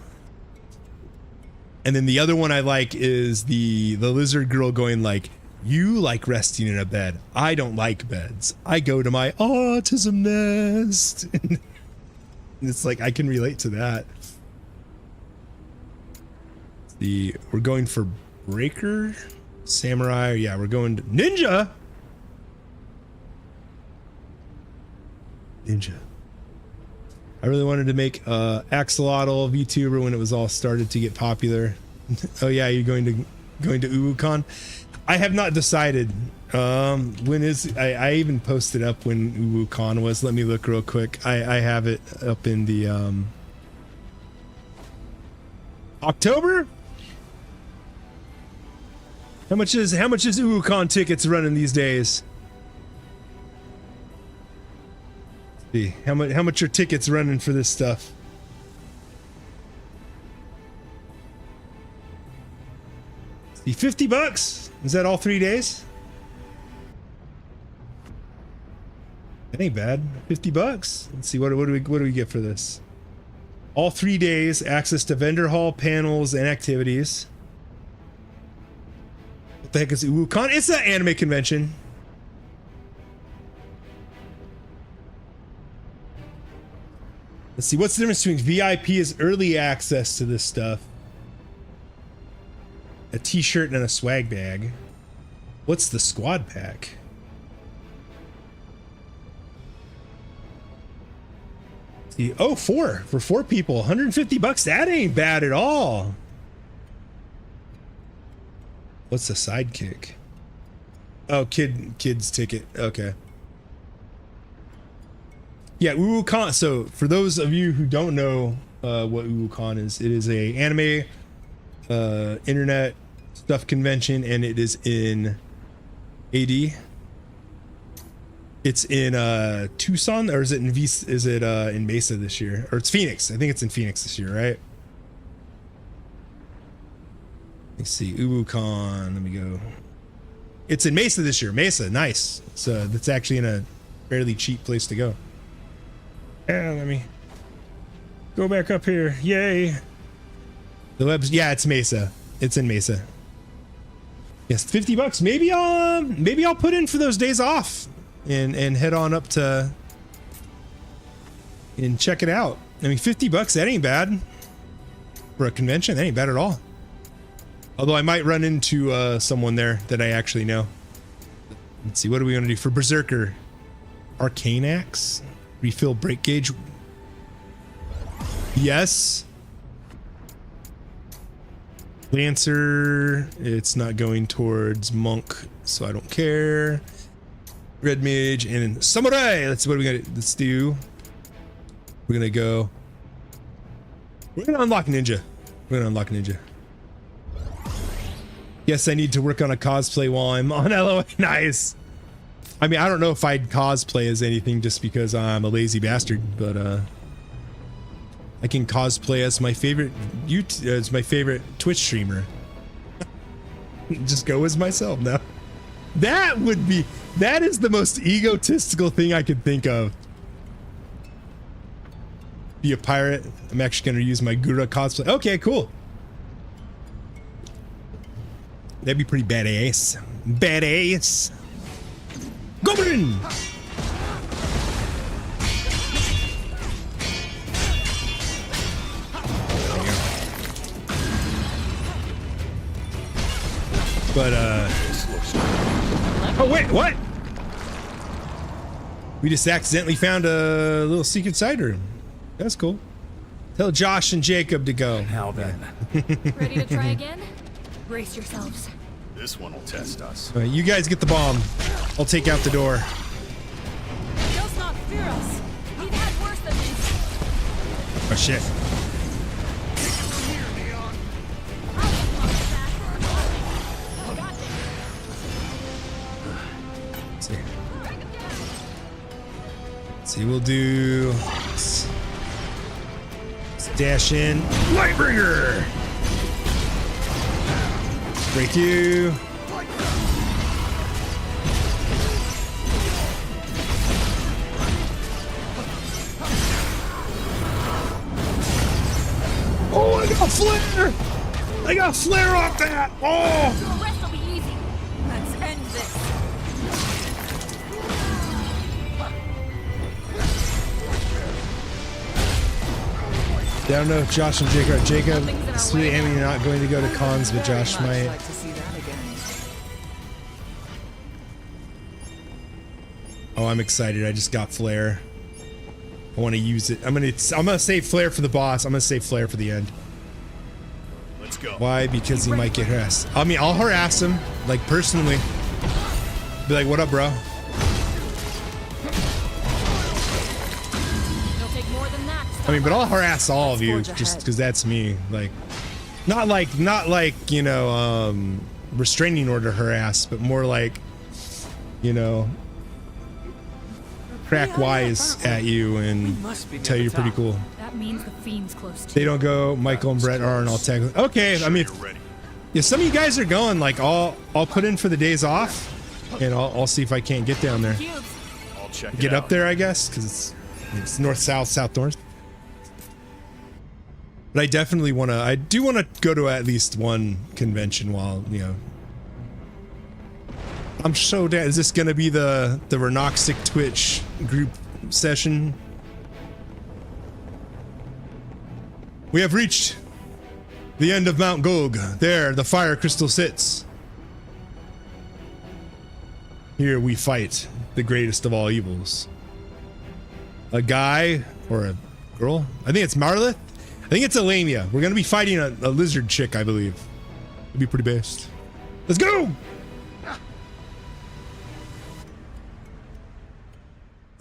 And then the other one I like is the lizard girl going like, you like resting in a bed. I don't like beds. I go to my autism nest. And it's like, I can relate to that. We're going for Breaker, Samurai. Yeah, we're going to Ninja. I really wanted to make Axolotl VTuber when it was all started to get popular. Oh yeah, you're going to UwuCon? I have not decided. When is I even posted up when UwuCon was. Let me look real quick. I have it up in the October? How much is UwuCon tickets running these days? See how much are tickets running for this stuff? See, $50? Is that all 3 days? That ain't bad. $50. Let's see, what do we get for this? All 3 days, access to vendor hall, panels, and activities. What the heck is UwuCon? It's an anime convention. Let's see, what's the difference between VIP is early access to this stuff. A t-shirt and a swag bag. What's the squad pack? See, oh, for 4 people, $150. That ain't bad at all. What's the sidekick? Oh, kids ticket. Okay. Yeah, UwuCon. So for those of you who don't know what UwuCon is, it is a anime internet stuff convention, and it is in AD. It's in Tucson, or is it in Mesa this year? Or it's Phoenix. I think it's in Phoenix this year, right? Let's see, UwuCon. Let me go. It's in Mesa this year. Mesa, nice. So that's actually in a fairly cheap place to go. Yeah, let me go back up here. Yay. The web's, yeah, it's Mesa. It's in Mesa. Yes, $50. Maybe I'll put in for those days off and head on up to and check it out. I mean, $50, that ain't bad for a convention. That ain't bad at all. Although I might run into someone there that I actually know. Let's see, what are we gonna do for Berserker? Arcane Axe? Refill brake gauge. Yes. Lancer, it's not going towards monk, so I don't care. Red mage and samurai. Let's what are we gonna let's do. We're gonna go. We're gonna unlock ninja. We're gonna unlock ninja. Yes, I need to work on a cosplay while I'm on LOA. Nice. I mean, I don't know if I'd cosplay as anything just because I'm a lazy bastard, but I can cosplay as my favorite Twitch streamer. Just go as myself now. That is the most egotistical thing I could think of. Be a pirate. I'm actually gonna use my Gura cosplay. Okay, cool. That'd be pretty badass. Badass. Goblin! But oh wait, what? We just accidentally found a little secret side room. That's cool. Tell Josh and Jacob to go. Now then. Ready to try again? Brace yourselves. This one will test us. All right, you guys get the bomb. I'll take out the door. Does not fear us. We've had worse than this. Oh shit. Let's see, we'll do dash in Lightbringer. Break you. Oh, I got flare! I got flare off that! Oh! The rest will be easy. Let's end this. I don't know if Josh and Jacob are. Jacob, sweet Amy, you're not going to go to cons, but Josh might. Like to see that again. Oh, I'm excited. I just got flare. I want to use it. I'm gonna save flare for the boss. I'm gonna save flare for the end. Let's go. Why? Because he might get harassed. I mean, I'll harass him, like personally. Be like, "What up, bro?" It'll take more than that. I mean, but I'll harass all of you just because that's me. Like, not like you know, restraining order harass, but more like, you know, crack wise at you and tell you you're pretty cool. That means the fiend's close to They don't go. Michael and Brett are, and I'll tag. Okay, I mean, yeah, some of you guys are going. Like, I'll put in for the days off, and I'll see if I can't get down there. I'll check it Get out. up there, I guess, because it's north south, south north. But I definitely want to. I do want to go to at least one convention while, you know. I'm so down. Is this gonna be the Ranoxic Twitch group session? We have reached the end of Mount Gog. There, the fire crystal sits. Here we fight the greatest of all evils. A guy or a girl? I think it's Marlith. I think it's Elamia. We're gonna be fighting a lizard chick, I believe. It'd be pretty best. Let's go!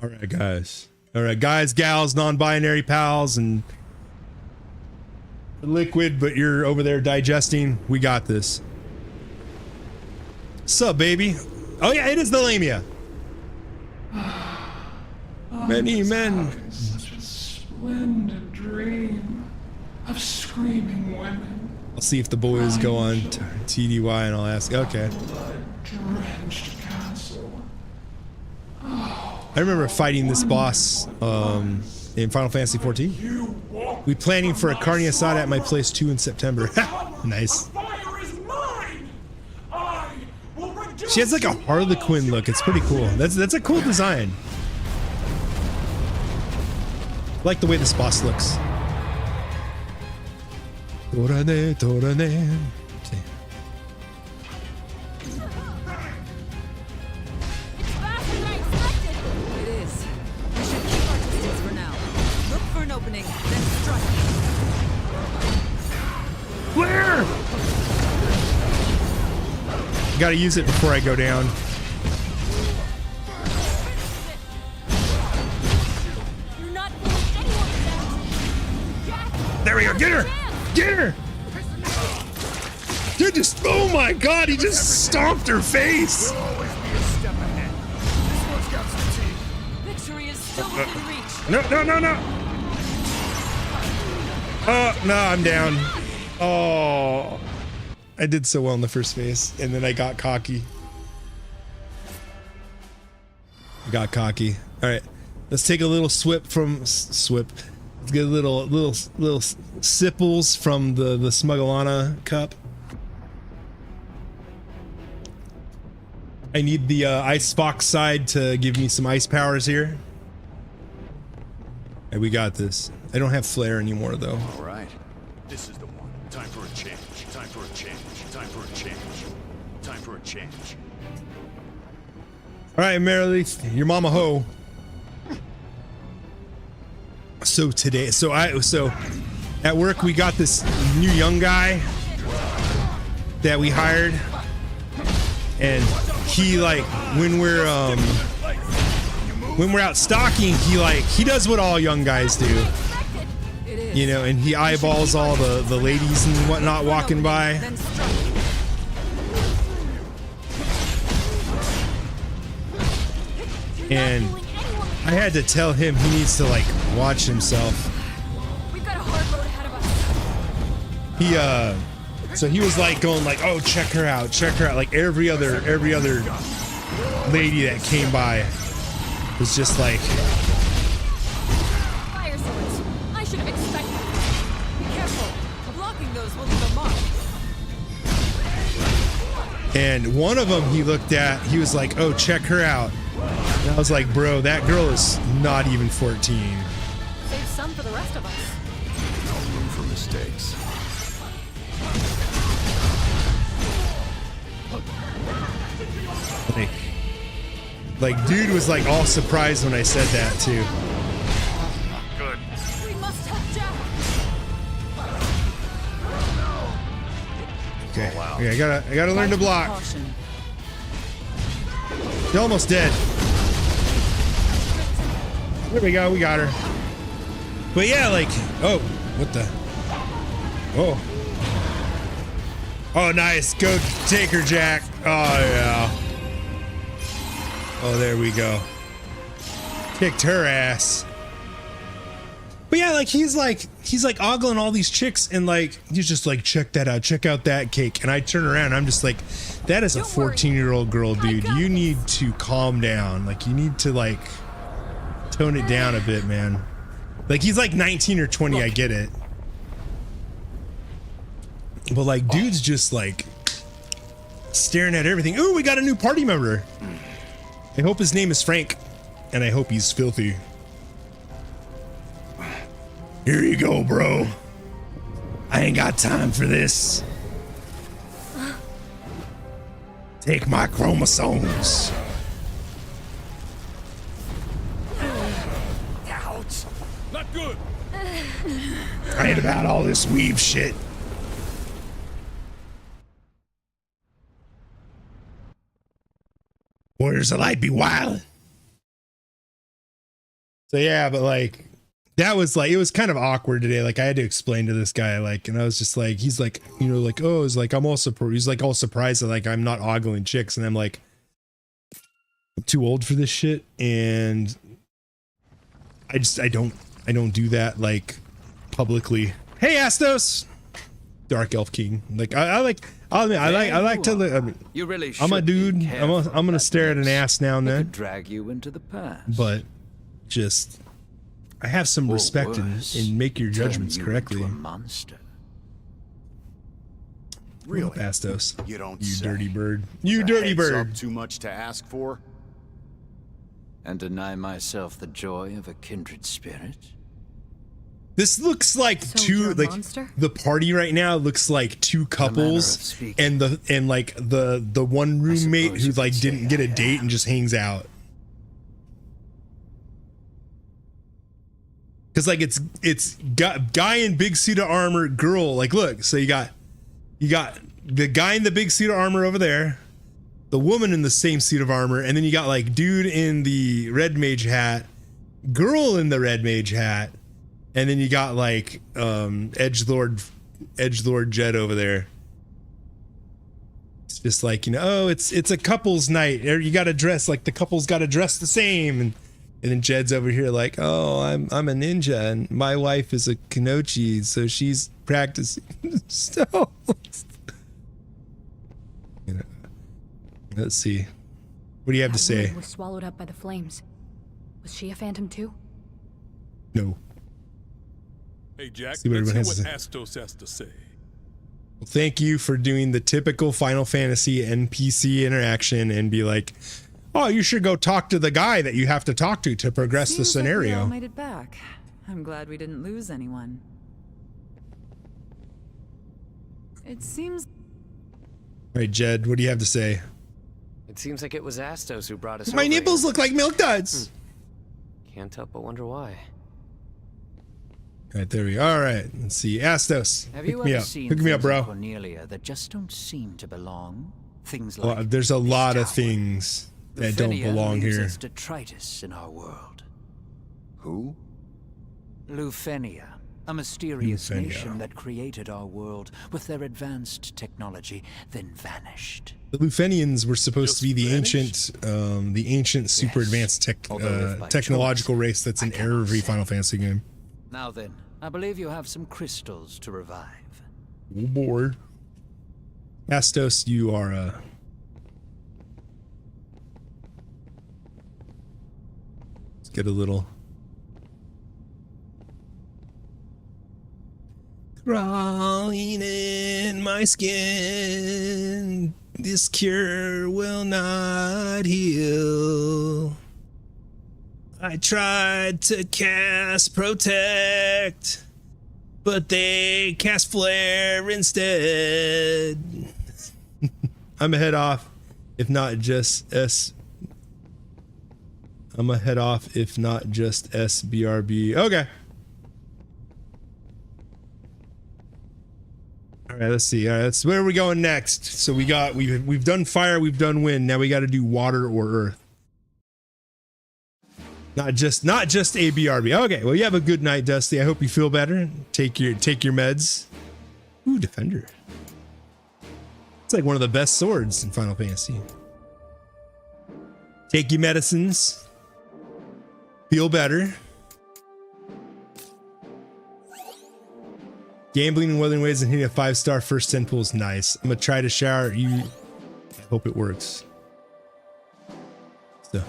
Alright, guys. Alright, guys, gals, non-binary pals, and liquid, but you're over there digesting. We got this. Sup, baby? Oh yeah, it is the Lamia. Many men. Such a splendid dream of screaming women. I'll see if the boys go on TDY and I'll ask. Okay. Blood-drenched castle. I remember fighting this boss in Final Fantasy 14. We planning for a carne asada at my place too in September. Nice. She has like a Harlequin look. It's pretty cool. That's a cool design. I like the way this boss looks. Torane, torane. Okay. It's faster than I expected. It is. We should keep our opening, then strike. Flare! Gotta use it before I go down. You're not fooling anyone with that. Jack, There we go. Get her! Get her! Dude, just, oh my god, he just stomped her face! We'll always be a step ahead. This one's got some teeth. victory is still within reach. No, no, no, no! Oh, no, I'm down. Oh. I did so well in the first phase, and then I got cocky. Alright, let's take a little swip from... Swip. Let's get a little sipples from the Smugglana cup. I need the Ice Fox side to give me some ice powers here. Hey, we got this. I don't have flare anymore though. All right. This is the one. Time for a change. Time for a change. Time for a change. Time for a change. All right, Merrily, your mama ho. So today, so at work we got this new young guy that we hired, and he like when we're out stalking, he does what all young guys do, you know, and he eyeballs all the ladies and whatnot walking by. And I had to tell him he needs to like watch himself. We've got a hard road ahead of us. So he was like going like, oh, check her out, like every other lady that came by was just like, Fire swords. I should have expected. Be careful. Blocking those will leave a mark. and one of them he looked at, he was like, oh, check her out. And I was like, bro, that girl is not even 14. Save some for the rest of us. No room for mistakes. Like dude was like all surprised when I said that too. Good. We must help Jack. Okay, okay, I gotta learn to block. Caution. You're almost dead. There we go, we got her. But yeah, like, oh, what the? Oh. Oh, nice. Go take her, Jack. Oh, yeah. Oh, there we go. Kicked her ass. But yeah, like, he's like ogling all these chicks and like, he's just like, check that out. Check out that cake. And I turn around, I'm just like, that is a 14-year-old girl, dude. You need to calm down. Like, you need to like tone it down a bit, man. Like, he's like 19 or 20, I get it. But like, dude's just like staring at everything. Ooh, we got a new party member. I hope his name is Frank, and I hope he's filthy. Here you go, bro. I ain't got time for this. Take my chromosomes. Ouch. Not good. I ain't about all this weave shit. Warriors of Light be wild. So yeah, but like that was like, it was kind of awkward today. Like I had to explain to this guy, like, and I was just like, he's like, you know, like, oh, it's like, I'm also, he's like all surprised that like I'm not ogling chicks, and I'm like, I'm too old for this shit, and I don't do that like publicly. Hey, Astos, Dark Elf King. Like I like to. I mean, you really I'm a dude. be I'm gonna stare at an ass now and It then. could drag you into the past. But just, I have some Or respect worse, and make your turn judgments you correctly. into a monster. Really? Astos, You don't you say. dirty bird. You A dirty heads bird. up too much to ask for? And deny myself the joy of a kindred spirit? This looks like So two, you're a like monster? the party right now looks like two couples, speaking. and the one roommate suppose who you like could didn't say get a I date am. and just hangs out. Because like it's got guy in big suit of armor, girl. Like look, so you got the guy in the big suit of armor over there, the woman in the same suit of armor, and then you got like dude in the red mage hat, girl in the red mage hat, and then you got like edgelord Jed over there. It's just like, you know, oh, it's a couple's night. You got to dress like the couple's got to dress the same, and then Jed's over here like, oh, I'm a ninja and my wife is a Kanochi, so she's practicing. So, you know, let's see. What do you have to say? Was swallowed up by the flames. Was she a phantom too? No. Hey, Jack, See what let's everyone hear has what to Astos has to say. Well, thank you for doing the typical Final Fantasy NPC interaction and be like, oh, you should go talk to the guy that you have to talk to progress the Seems like we scenario. all made it back. I'm glad we didn't lose anyone. It seems. All right, Jed, what do you have to say? It seems like it was Astos who brought us My over nipples here. look like milk duds. Can't help but wonder why. All right, there we go. All right, let's see. Astos, Have hook you me ever up. seen Hook me up, things in bro. Cornelia that just don't seem to belong? Things Well, like there's a this lot of tower. things that don't Lufenia belong leaves here. its detritus in our world. Who? Lufenia, a mysterious Lufenia. nation that created our world with their advanced technology, then vanished. The Lufenians were supposed Just to be the vanished? ancient, super Yes. advanced Although if by technological choice, race that's I in cannot every say. Final Fantasy game. Now then, I believe you have some crystals to revive. Oh boy. Astos, you are let's get a little crawling in my skin. This cure will not heal. I tried to cast protect, but they cast flare instead. I'm a head off, if not just S. I'm a head off, if not just SBRB. Okay. All right, let's see. All right, let's. Where are we going next? So we've done fire, we've done wind. Now we got to do water or earth. Not just ABRB. Okay, well, you have a good night, Dusty. I hope you feel better. Take your meds. Ooh, Defender. It's like one of the best swords in Final Fantasy. Take your medicines. Feel better. Gambling in Wuthering Waves and hitting a 5-star first 10 pool is nice. I'm gonna try to shower you. I hope it works. So.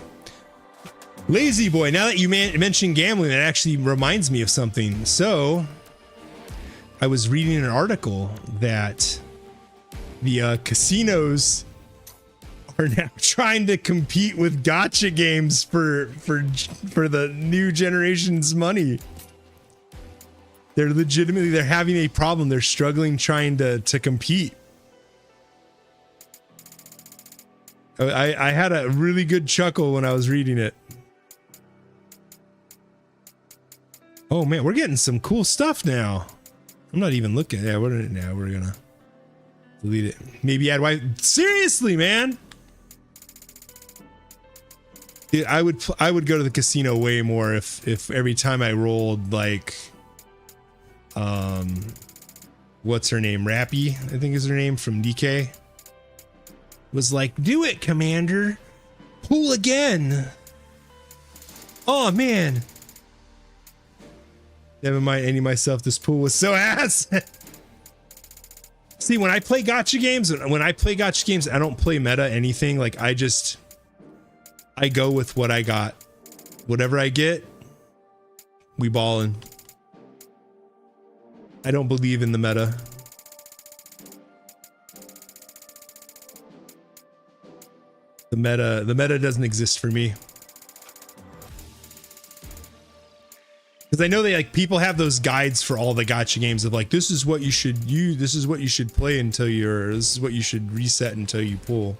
Lazy boy, now that you mentioned gambling, that actually reminds me of something. So, I was reading an article that the casinos are now trying to compete with gacha games for the new generation's money. They're having a problem. They're struggling trying to compete. I had a really good chuckle when I was reading it. Oh man, we're getting some cool stuff now. I'm not even looking. Yeah, we're gonna delete it. Maybe add white. Seriously, man. Dude, I would go to the casino way more if every time I rolled like, what's her name? Rappy, I think is her name, from DK. Was like, do it, Commander. Pull again. Oh man. Never mind any myself, this pool was so ass. See, when I play gacha games, I don't play meta anything. Like I go with what I got. Whatever I get, we ballin'. I don't believe in the meta. The meta doesn't exist for me. Because I know they people have those guides for all the gacha games of like, this is what you should use, this is what you should play this is what you should reset until you pull.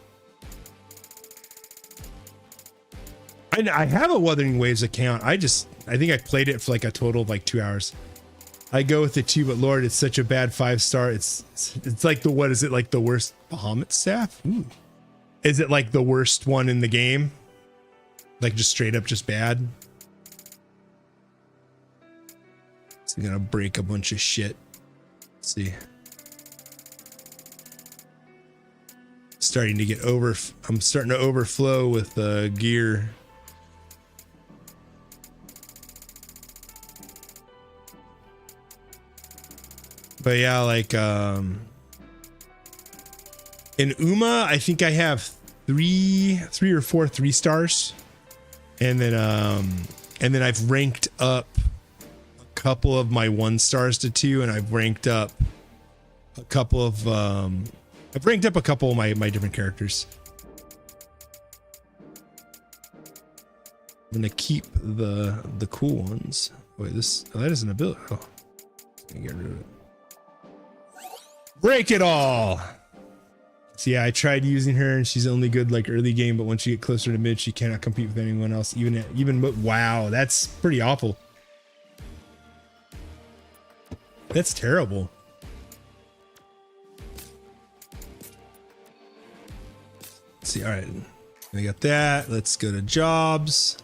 I have a Wuthering Waves account. I think I played it for like a total of like 2 hours. I go with it too, but Lord, it's such a bad 5-star. It's like the, what is it, like the worst Bahamut staff? Ooh. Is it like the worst one in the game? Like just straight up just bad? So I'm gonna break a bunch of shit. Let's see. Starting to get I'm starting to overflow with gear. But yeah, like in Uma, I think I have three or four 3-stars, and then I've ranked up a couple of my 1-stars to 2, and I've ranked up a couple of my different characters. I'm gonna keep the cool ones. Wait, that is an ability. Oh, let me get rid of it. Break it all. So yeah, I tried using her, and she's only good like early game, but once you get closer to mid, she cannot compete with anyone else. Wow, that's pretty awful. That's terrible. Let's see, all right, we got that. Let's go to jobs.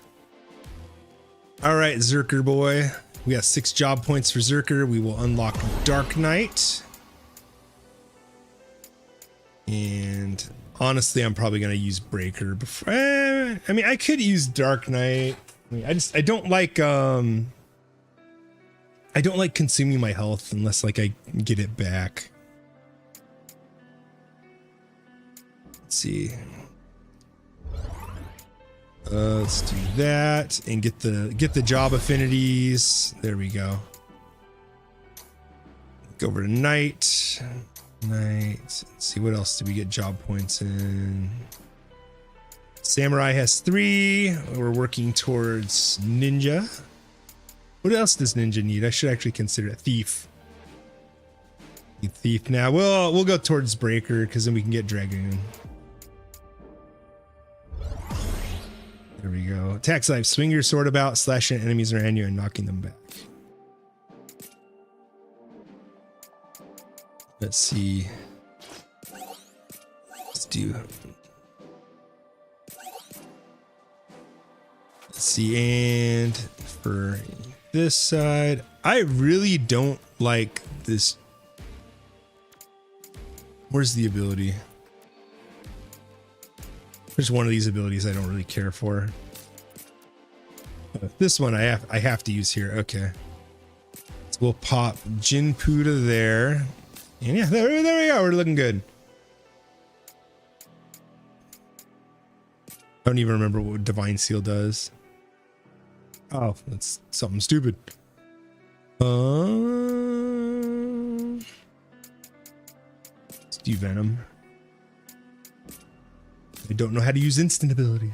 All right, Zerker boy, we got 6 job points for Zerker. We will unlock Dark Knight. And honestly, I'm probably gonna use Breaker before. I mean, I could use Dark Knight. I mean, I don't like consuming my health unless like I get it back. Let's see. Let's do that and get the job affinities. There we go. Go over to Knight. Let's see, what else do we get job points in? Samurai has 3. We're working towards Ninja. What else does Ninja need? I should actually consider it. Thief. Need Thief now. We'll go towards Breaker because then we can get Dragoon. There we go. Attack life. Swing your sword about, slashing enemies around you and knocking them back. Let's see. Let's see, and for this side, I really don't like this. Where's the ability? There's one of these abilities I don't really care for. This one I have to use here. Okay. So we'll pop Jinpu to there. And yeah, there we go. We're looking good. I don't even remember what Divine Seal does. Oh, that's something stupid. Let's do Venom. I don't know how to use instant abilities.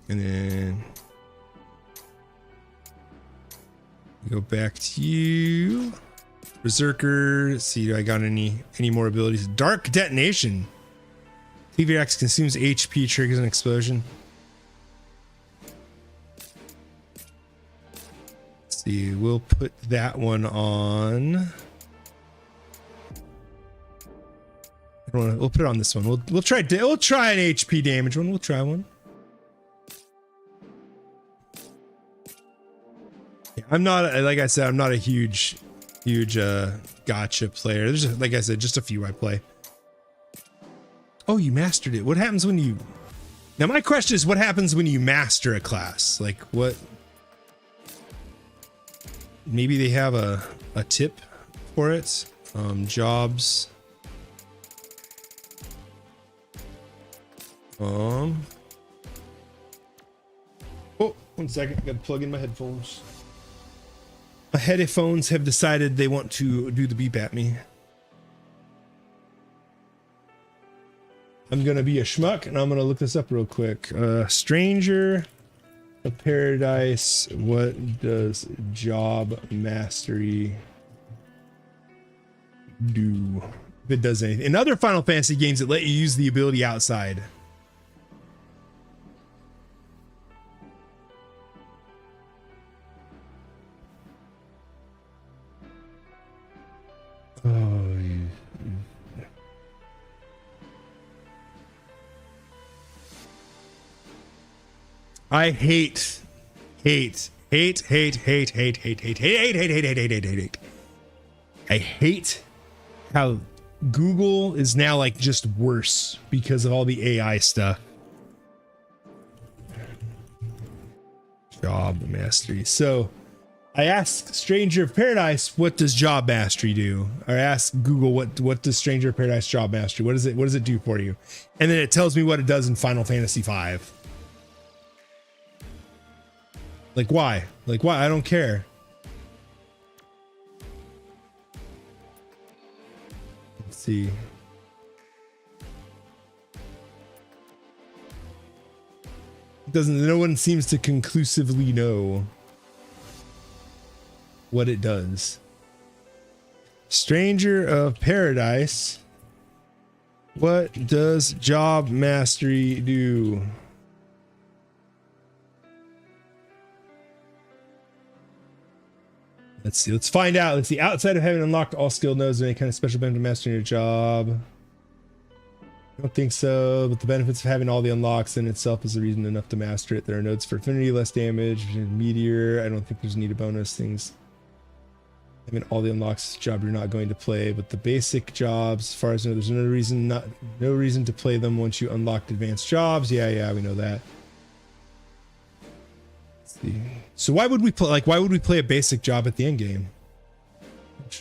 And then go back to you. Berserker. Let's see, do I got any more abilities? Dark Detonation. TV axe consumes HP, triggers an explosion. Let's see, we'll put that one on. We'll put it on this one. We'll try an HP damage one. We'll try one. Yeah, I'm not, like I said, I'm not a huge gotcha player. There's, like I said, just a few I play. Oh, you mastered it. What happens when you... Now my question is, what happens when you master a class? Like what... Maybe they have a tip for it. Jobs. Oh, 1 second. I gotta plug in my headphones. My headphones have decided they want to do the beep at me. I'm gonna be a schmuck and I'm gonna look this up real quick. Stranger of Paradise. What does job mastery do? if it does anything. In other Final Fantasy games, it let you use the ability outside. Oh, I hate I hate how Google is now like just worse because of all the AI stuff. Job mastery. So I asked Stranger of Paradise, what does job mastery do? Or I asked Google, what does Stranger of Paradise job mastery? What does it do for you? And then it tells me what it does in Final Fantasy V. Like why? Like why? I don't care. Let's see. No one seems to conclusively know what it does. Stranger of Paradise. What does job mastery do? Let's see. Let's find out. Let's see. Outside of having unlocked all skill nodes or any kind of special benefit to mastering your job. I don't think so, but the benefits of having all the unlocks in itself is a reason enough to master it. There are nodes for affinity, less damage, Meteor. I don't think there's need a bonus things. Having all the unlocks job you're not going to play, but the basic jobs, as far as I know, there's no reason to play them once you unlocked advanced jobs. Yeah, we know that. Let's see. So why would we play a basic job at the end game?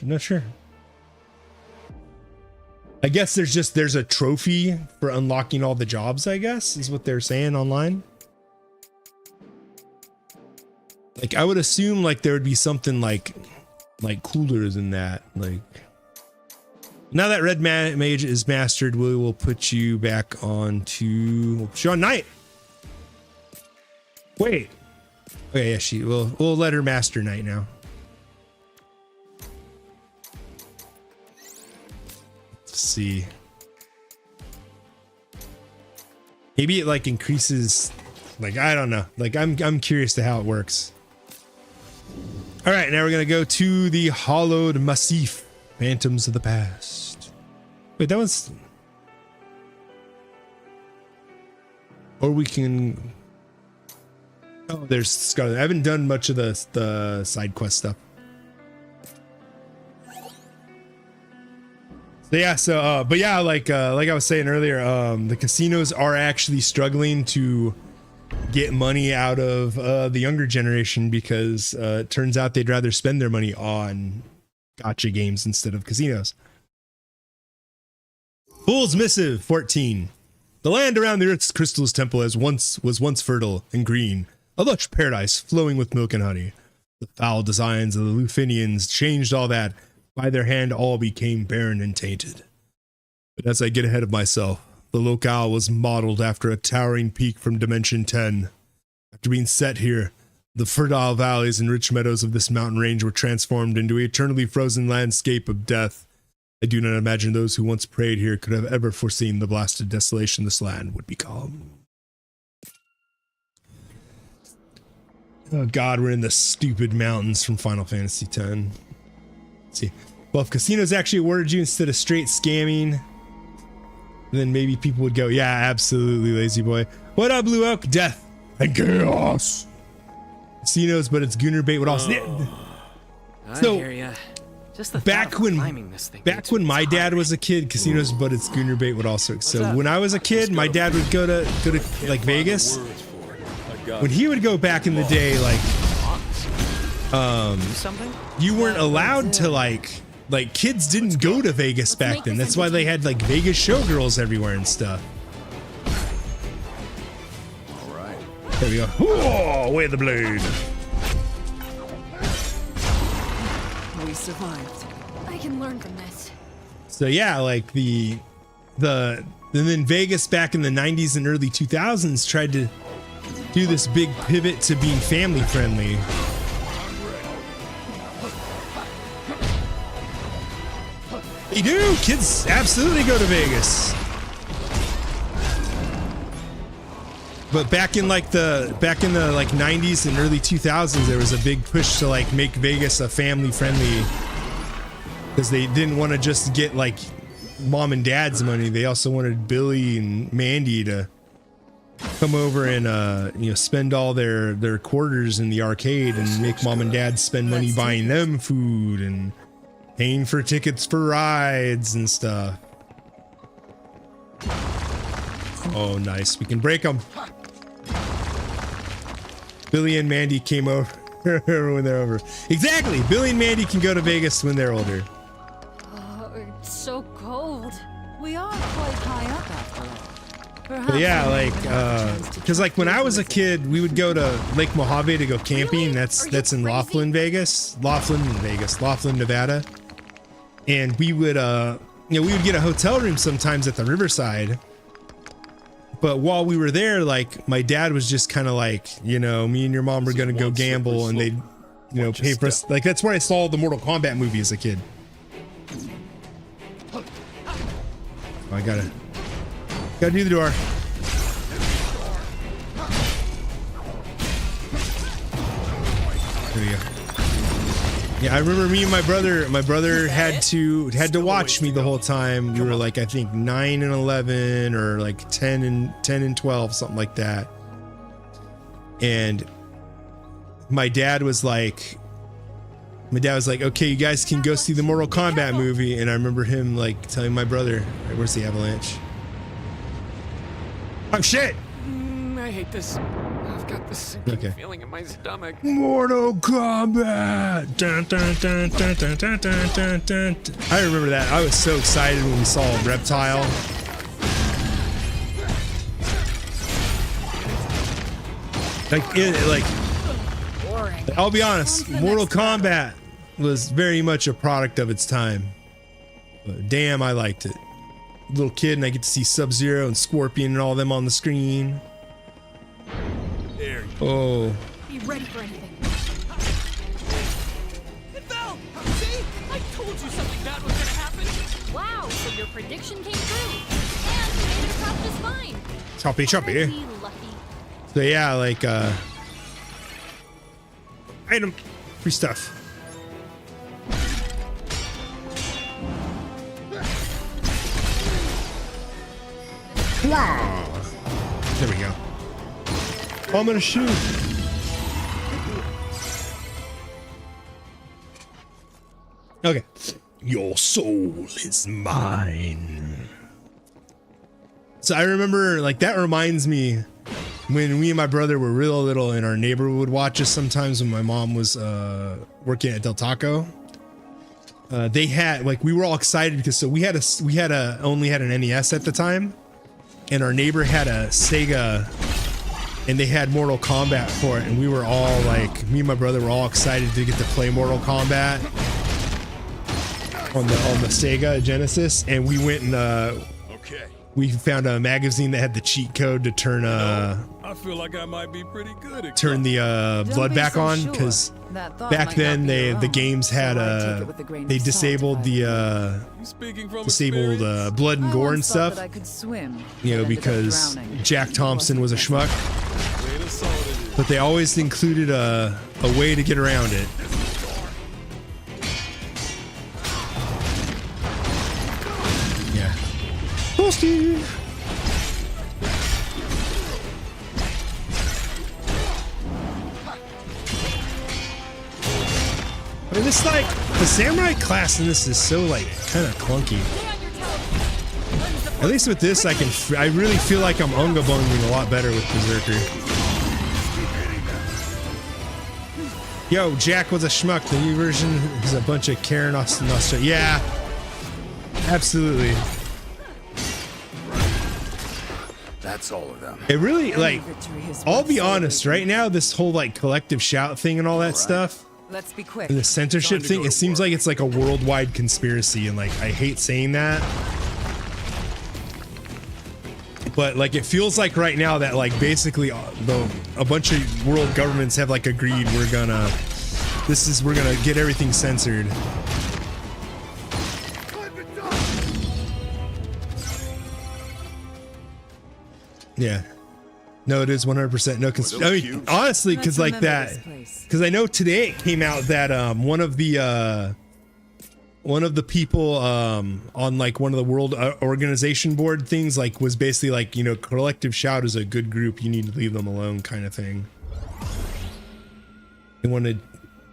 I'm not sure. I guess there's a trophy for unlocking all the jobs, I guess, is what they're saying online. Like I would assume like there would be something like cooler than that. Like now that Red Mage is mastered, we will put you back on Knight. Wait. Okay, yeah, we'll let her master Knight now. Let's see. Maybe it like increases, like I don't know. Like I'm curious to how it works. All right, now we're gonna go to the Hollowed Massif, Phantoms of the Past. Wait, that was. Or we can. Oh, there's Scarlet. I haven't done much of the side quest stuff. So yeah, but yeah, like I was saying earlier, the casinos are actually struggling to get money out of the younger generation because it turns out they'd rather spend their money on gacha games instead of casinos. Fool's Missive 14. The land around the Earth's Crystal's Temple was once fertile and green, a lush paradise flowing with milk and honey. The foul designs of the Lufinians changed all that. By their hand, all became barren and tainted. But as I get ahead of myself, the locale was modeled after a towering peak from Dimension 10. After being set here, the fertile valleys and rich meadows of this mountain range were transformed into an eternally frozen landscape of death. I do not imagine those who once prayed here could have ever foreseen the blasted desolation this land would become. Oh god, we're in the stupid mountains from Final Fantasy X. Let's see. Well, if casinos actually awarded you instead of straight scamming, then maybe people would go, yeah, absolutely, lazy boy. What up, Blue Oak? Death and chaos. Casinos, but it's Gunner bait would also. I hear ya. Just the back when my dad was a kid, casinos, but it's Gunner bait would also. So when I was a kid, my dad would go to like Vegas. When he would go back in the day, like you weren't allowed to like kids didn't go to Vegas back then. That's why they had like Vegas showgirls everywhere and stuff. All right. There we go. Whoa, away the blade. We survived. I can learn from this. So yeah, like and then Vegas back in the 90s and early 2000s tried to do this big pivot to being family friendly. They do. Kids absolutely go to Vegas. But back in the 90s and early 2000s, there was a big push to like make Vegas a family friendly, because they didn't want to just get like mom and dad's money. They also wanted Billy and Mandy to come over and spend all their quarters in the arcade and make mom and dad spend money buying them food and paying for tickets for rides and stuff. Oh, nice. We can break them. Billy and Mandy came over when they're over. Exactly. Billy and Mandy can go to Vegas when they're older. Oh, it's so cold. We are quite high up after all. But yeah, like, because like when I was a kid, we would go to Lake Mojave to go camping. That's in Laughlin, Nevada. And we would, we would get a hotel room sometimes at the Riverside. But while we were there, like my dad was just kind of like, me and your mom were going to go gamble, and they'd, pay for us. Like that's where I saw the Mortal Kombat movie as a kid. Oh, I gotta do the door. There we go. Yeah, I remember me and my brother had to watch me the whole time. We were like, I think 9 and 11 or like 10 and 12, something like that. And my dad was like, okay, you guys can go see the Mortal Kombat movie. And I remember him like telling my brother, right, where's the avalanche? Oh shit! I hate this. I've got this sinking feeling in my stomach. Mortal Kombat! Dun, dun, dun, dun, dun, dun, dun, dun, dun. I remember that. I was so excited when we saw Reptile. I'll be honest, Mortal Kombat was very much a product of its time. But damn, I liked it. Little kid, and I get to see Sub-Zero and Scorpion and all them on the screen. There you go. Be ready for anything. It fell! See? I told you something bad was gonna happen. Wow, so your prediction came true. And you made it across just fine. Choppy. Be lucky. So yeah, like item, free stuff. There we go. I'm gonna shoot. Okay. Your soul is mine. So I remember, like, that reminds me when me and my brother were real little and our neighbor would watch us sometimes when my mom was working at Del Taco. They had, like, we were all excited because so we only had an NES at the time. And our neighbor had a Sega, and they had Mortal Kombat for it, and we were all like, me and my brother were all excited to get to play Mortal Kombat on the Sega Genesis, and we went and we found a magazine that had the cheat code to turn I feel like I might be pretty good at the blood back on, because back then the games had they disabled the blood and gore and stuff, because Jack Thompson was a schmuck, but they always included a way to get around it. Yeah. Posty. I mean, this, like, the samurai class in this is so, like, kind of clunky. At least with this, I really feel like I'm unga bunging a lot better with Berserker. Yo, Jack was a schmuck. The new version is a bunch of Karen Nostra. Yeah, absolutely. That's all of them. It really, like, I'll be honest, right now, this whole, like, collective shout thing and all that stuff. Let's be quick. And the censorship thing, it seems like it's like a worldwide conspiracy, and like I hate saying that, but like it feels like right now that like basically a bunch of world governments have like agreed we're gonna get everything censored. Yeah. No, it is 100% no. I mean, honestly, because like that, because I know today it came out that one of the people on like one of the World Organization Board things like was basically like, you know, Collective Shout is a good group, you need to leave them alone kind of thing. They wanted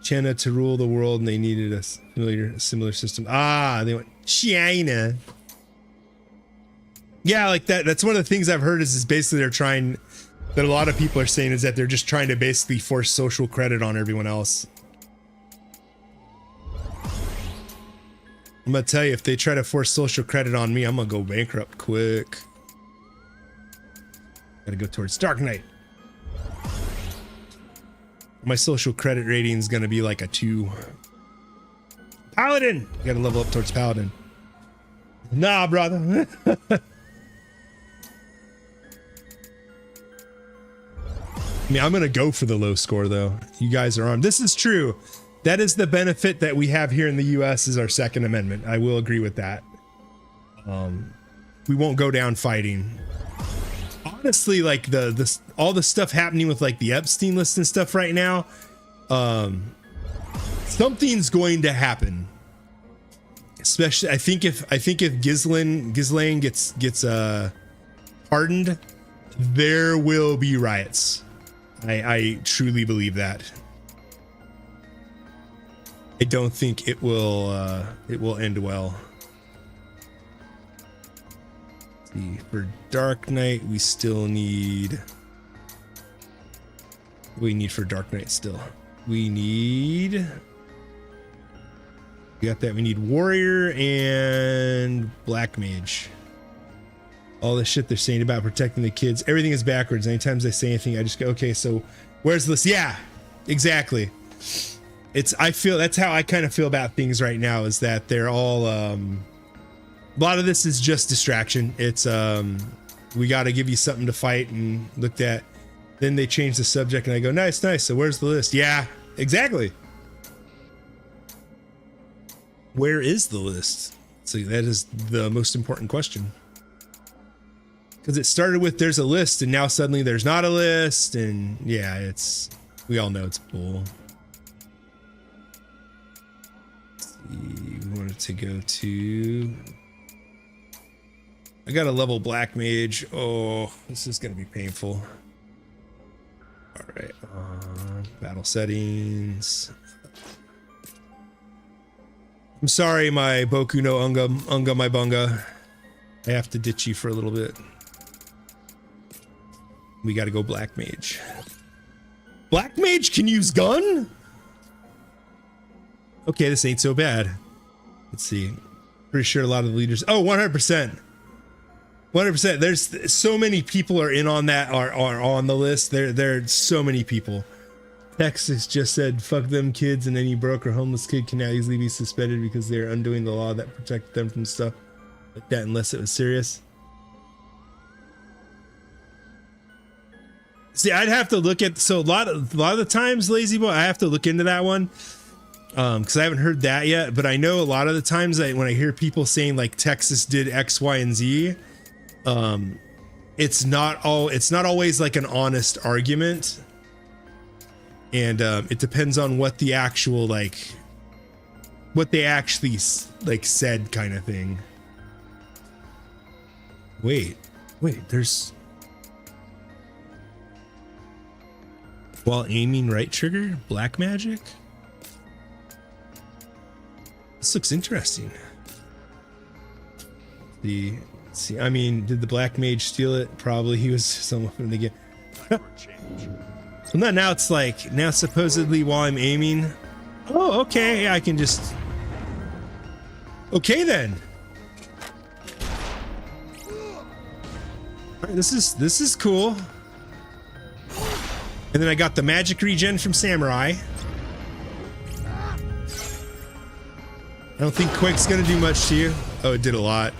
China to rule the world and they needed a similar system. They went China. Yeah, like that's one of the things I've heard is basically they're trying, that a lot of people are saying is that they're just trying to basically force social credit on everyone else. I'm gonna tell you, if they try to force social credit on me, I'm gonna go bankrupt quick. Gotta go towards Dark Knight. My social credit rating is gonna be like a 2. Paladin! Gotta level up towards Paladin. Nah, brother. I mean, I'm gonna go for the low score though. You guys are armed. This is true. That is the benefit that we have here in the US is our Second Amendment. I will agree with that. We won't go down fighting. Honestly, like all the stuff happening with like the Epstein list and stuff right now, something's going to happen. Especially, I think if Ghislaine gets pardoned, there will be riots. I truly believe that. I don't think it will end well. Let's see, for Dark Knight, we still need. We need for Dark Knight still. We got that. We need Warrior and Black Mage. All the shit they're saying about protecting the kids, everything is backwards. Anytime they say anything, I just go, okay, so where's this? Yeah, exactly. I feel that's how I kind of feel about things right now, is that they're all a lot of this is just distraction. It's we got to give you something to fight and looked at. Then they change the subject and I go, nice. So where's the list? Yeah, exactly. Where is the list? So that is the most important question. Because it started with there's a list and now suddenly there's not a list, and yeah, we all know it's bull. We wanted to go to, I got a level Black Mage. Oh, this is gonna be painful. All right, battle settings. I'm sorry, my Boku no Unga my bunga. I have to ditch you for a little bit. We gotta go Black Mage. Black Mage can use gun? Okay, this ain't so bad. Let's see. Pretty sure a lot of the leaders. Oh, 100%. 100%. There's so many people are in on that, are on the list. There's so many people. Texas just said, fuck them kids, and any broke or homeless kid can now easily be suspended because they're undoing the law that protected them from stuff like that unless it was serious. See, I'd have to look at, so a lot of the times, Lazy Boy, I have to look into that one. Because I haven't heard that yet, but I know a lot of the times when I hear people saying like Texas did X, Y, and Z, it's not always like an honest argument, and it depends on what the actual what they actually like said kind of thing. Wait, there's while aiming right trigger, black magic. This looks interesting. See, I mean, did the Black Mage steal it? Probably. He was someone from the game. So now it's like, now supposedly while I'm aiming. Oh, okay. Yeah, I can just. Okay then. All right, this is cool. And then I got the magic regen from Samurai. I don't think Quake's gonna do much to you. Oh, it did a lot.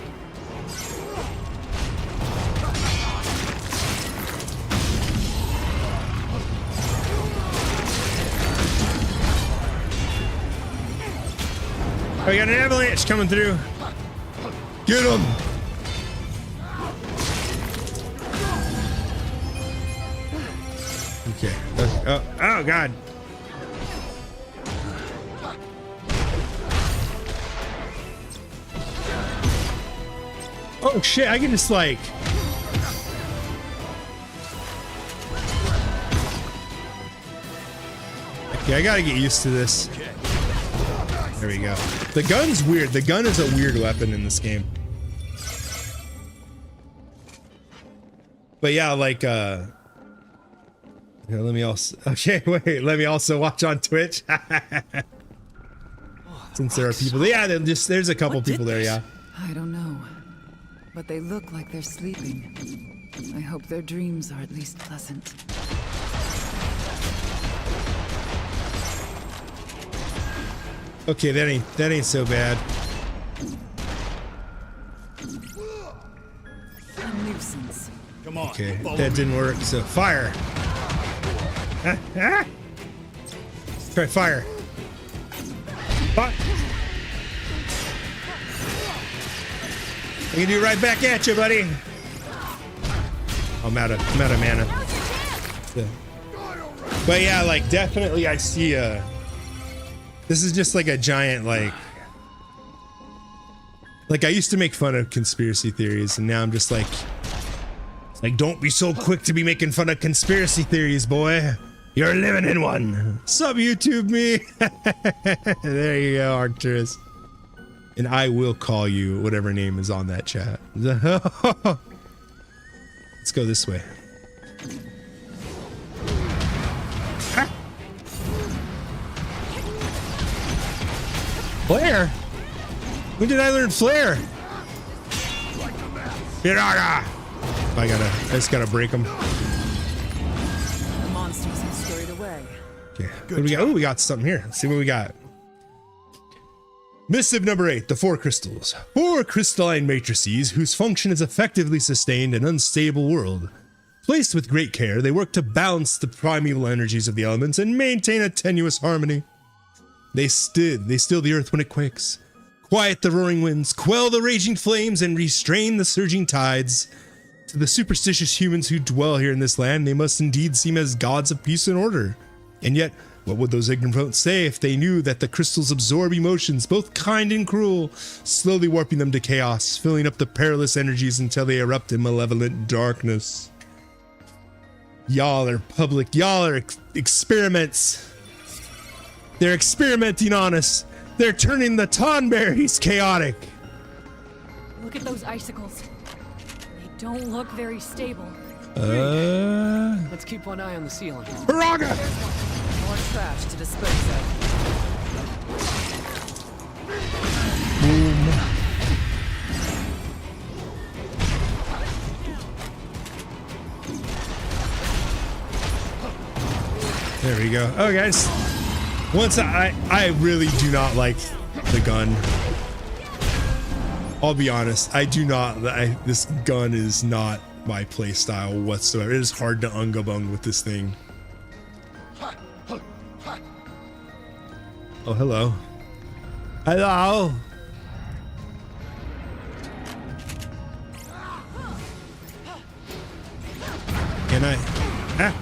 Oh, we got an avalanche coming through. Get him! Okay. Oh God. Oh shit, I can just like... Okay, I gotta get used to this. There we go. The gun's weird. The gun is a weird weapon in this game. But yeah, like, here, let me also... Okay, wait, let me also watch on Twitch. Since there are people... Yeah, there's a couple people there, yeah. I don't know. But they look like they're sleeping. I hope their dreams are at least pleasant. Okay, that ain't so bad. A nuisance. Come on. Okay, that didn't work, so fire. Try fire. Fire. I can do it right back at you, buddy. I'm out of mana. So. But yeah, like definitely I see this is just like a giant like I used to make fun of conspiracy theories and now I'm just like don't be so quick to be making fun of conspiracy theories, boy. You're living in one. Sub YouTube me. There you go, Arcturus. And I will call you whatever name is on that chat. Let's go this way. Flare? When did I learn flare? Piraga! I just gotta break them. The monsters have scurried away. Okay. What do we got? Oh, we got something here. Let's see what we got. Missive number 8, the 4 crystals. 4 crystalline matrices whose function is effectively sustained an unstable world. Placed with great care, they work to balance the primeval energies of the elements and maintain a tenuous harmony. They still the earth when it quakes, quiet the roaring winds, quell the raging flames, and restrain the surging tides. To the superstitious humans who dwell here in this land, they must indeed seem as gods of peace and order. And yet, what would those ignorant folks say if they knew that the crystals absorb emotions, both kind and cruel, slowly warping them to chaos, filling up the perilous energies until they erupt in malevolent darkness? Y'all are experiments. They're experimenting on us. They're turning the Tonberries chaotic. Look at those icicles. They don't look very stable. Let's keep one eye on the ceiling. Piraga! More trash to dispose of. Boom. There we go. Oh, guys. Once I really do not like the gun. I'll be honest. I do not. This gun is not my play style whatsoever. It is hard to ungabung with this thing. Oh, hello. Hello. Can I? Ah.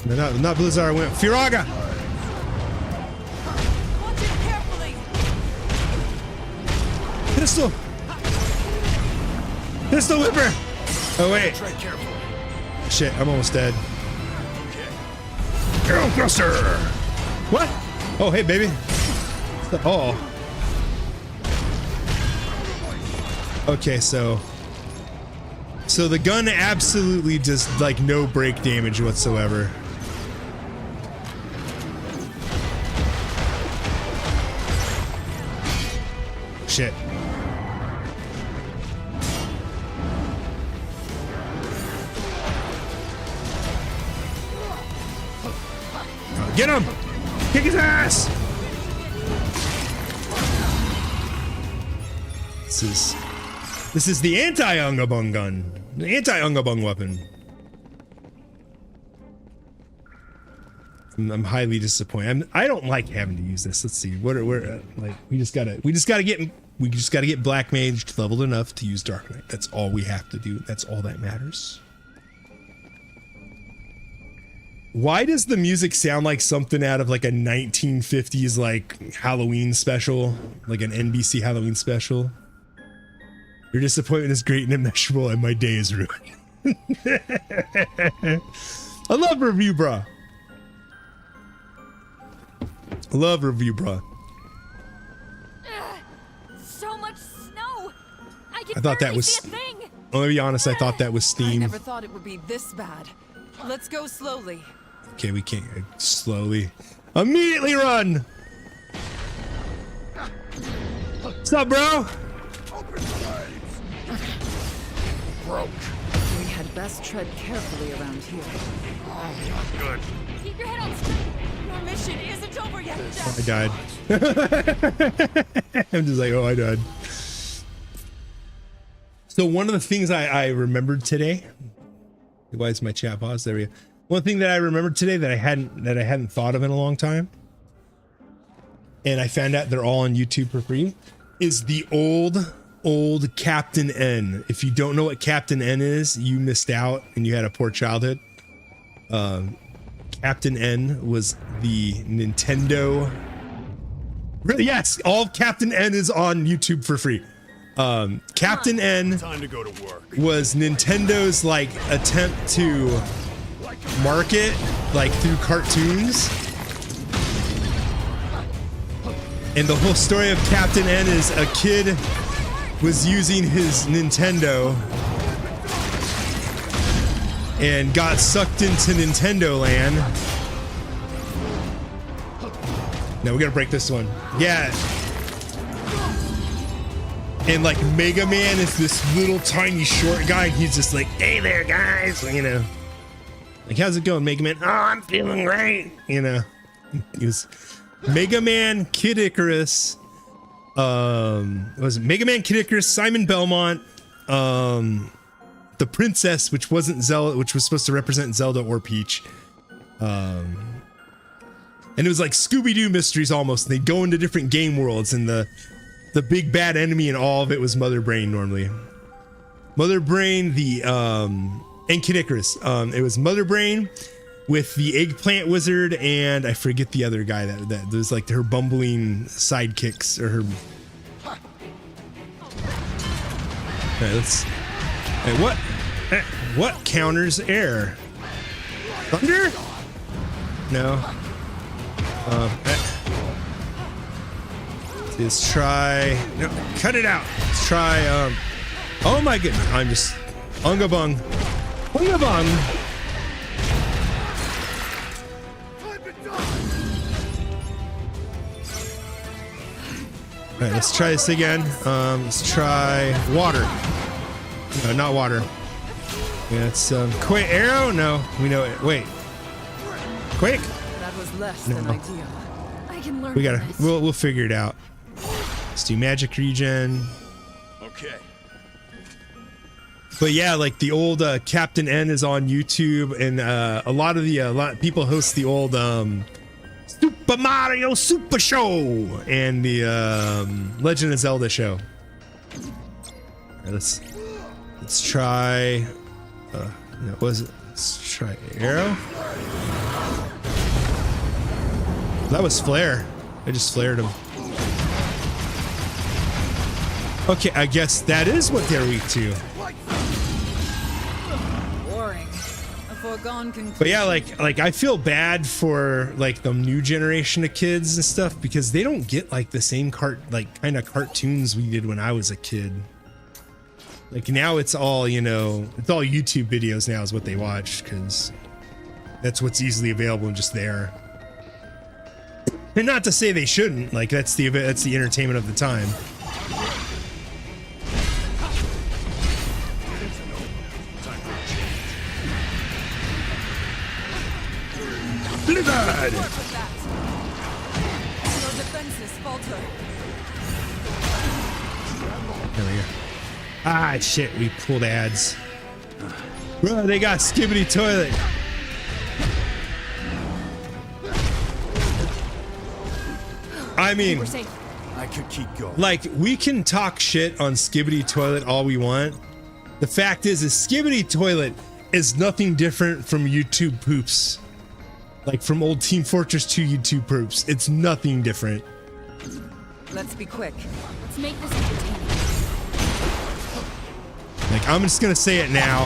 No, not Blizzard. I went Firaga. Watch it carefully. Pistol whipper. Oh wait. Shit, I'm almost dead. Arrow thruster. What? Oh hey baby. Oh. Okay, so the gun absolutely does like no break damage whatsoever. Shit. Get him! Kick his ass! This is the anti-Ungabung gun. The anti-Ungabung weapon. I'm highly disappointed. I don't like having to use this. Let's see. We're like we just gotta get Black Mage leveled enough to use Dark Knight. That's all we have to do. That's all that matters. Why does the music sound like something out of like a 1950s like Halloween special, like an NBC Halloween special? Your disappointment is great and immeasurable, and my day is ruined. I love review, bro. I love review, bro. So much snow. I thought that was. I'm gonna be honest. I thought that was Steam. I never thought it would be this bad. Let's go slowly. Okay, we can't slowly. Immediately run. What's up, bro? We had best tread carefully around here. Good. Keep your head on straight. Your mission isn't over yet, Jack. I died. I'm just like, oh, I died. So one of the things I remembered today. Why is my chat paused? There we go. One thing that I remembered today that I hadn't thought of in a long time, and I found out they're all on YouTube for free, is the old Captain N. If you don't know what Captain N is, you missed out and you had a poor childhood. Captain N was the Nintendo. Yes, all of Captain N is on YouTube for free. Captain N Time to go to work. was Nintendo's like attempt to market like through cartoons. And the whole story of Captain N is a kid was using his Nintendo and got sucked into Nintendo land. No, we gotta break this one. Yeah. And like Mega Man is this little tiny short guy. And he's just like, hey there, guys. You know, like, how's it going, Mega Man? Oh, I'm feeling great. You know, he was Mega Man, Kid Icarus. Was it Mega Man, Kid Icarus, Simon Belmont, the princess, which wasn't Zelda, which was supposed to represent Zelda or Peach. And it was like Scooby-Doo mysteries almost. And they'd go into different game worlds, and the big bad enemy in all of it was Mother Brain normally. Mother Brain, and Kid Icarus. It was Mother Brain with the eggplant wizard, and I forget the other guy that was like her bumbling sidekicks or her. Alright, let's. Hey, what counters air? Thunder? No. Let's try. No, cut it out. Let's try. Oh my goodness! I'm just Ungabung. Ungabung. All right, let's try this again. Let's try water. No, not water. Yeah, it's Quake arrow. No, we know it. Wait, Quake. That was less than ideal. I can learn. We gotta. We'll figure it out. Let's do magic regen. Okay. But yeah, like the old Captain N is on YouTube, and a lot of people host the old Super Mario Super Show and the Legend of Zelda show. Right, let's try. No, what was it? Let's try arrow. That was flare. I just flared him. Okay, I guess that is what they're weak to. Boring. A foregone conclusion. But yeah, like I feel bad for like the new generation of kids and stuff, because they don't get like the same kind of cartoons we did when I was a kid. Like now it's all, you know, it's all YouTube videos now is what they watch, because that's what's easily available and just there. And not to say they shouldn't, like that's the entertainment of the time. Blizzard! Your defenses falter. There we go. Ah, shit, we pulled ads. Bro, they got Skibbity Toilet. I mean, I could keep going. like, we can talk shit on Skibbity Toilet all we want. The fact is Skibbity Toilet is nothing different from YouTube poops. Like from old Team Fortress 2 YouTube poops. It's nothing different. Let's be quick. Let's make this entertaining. Like, I'm just gonna say it now.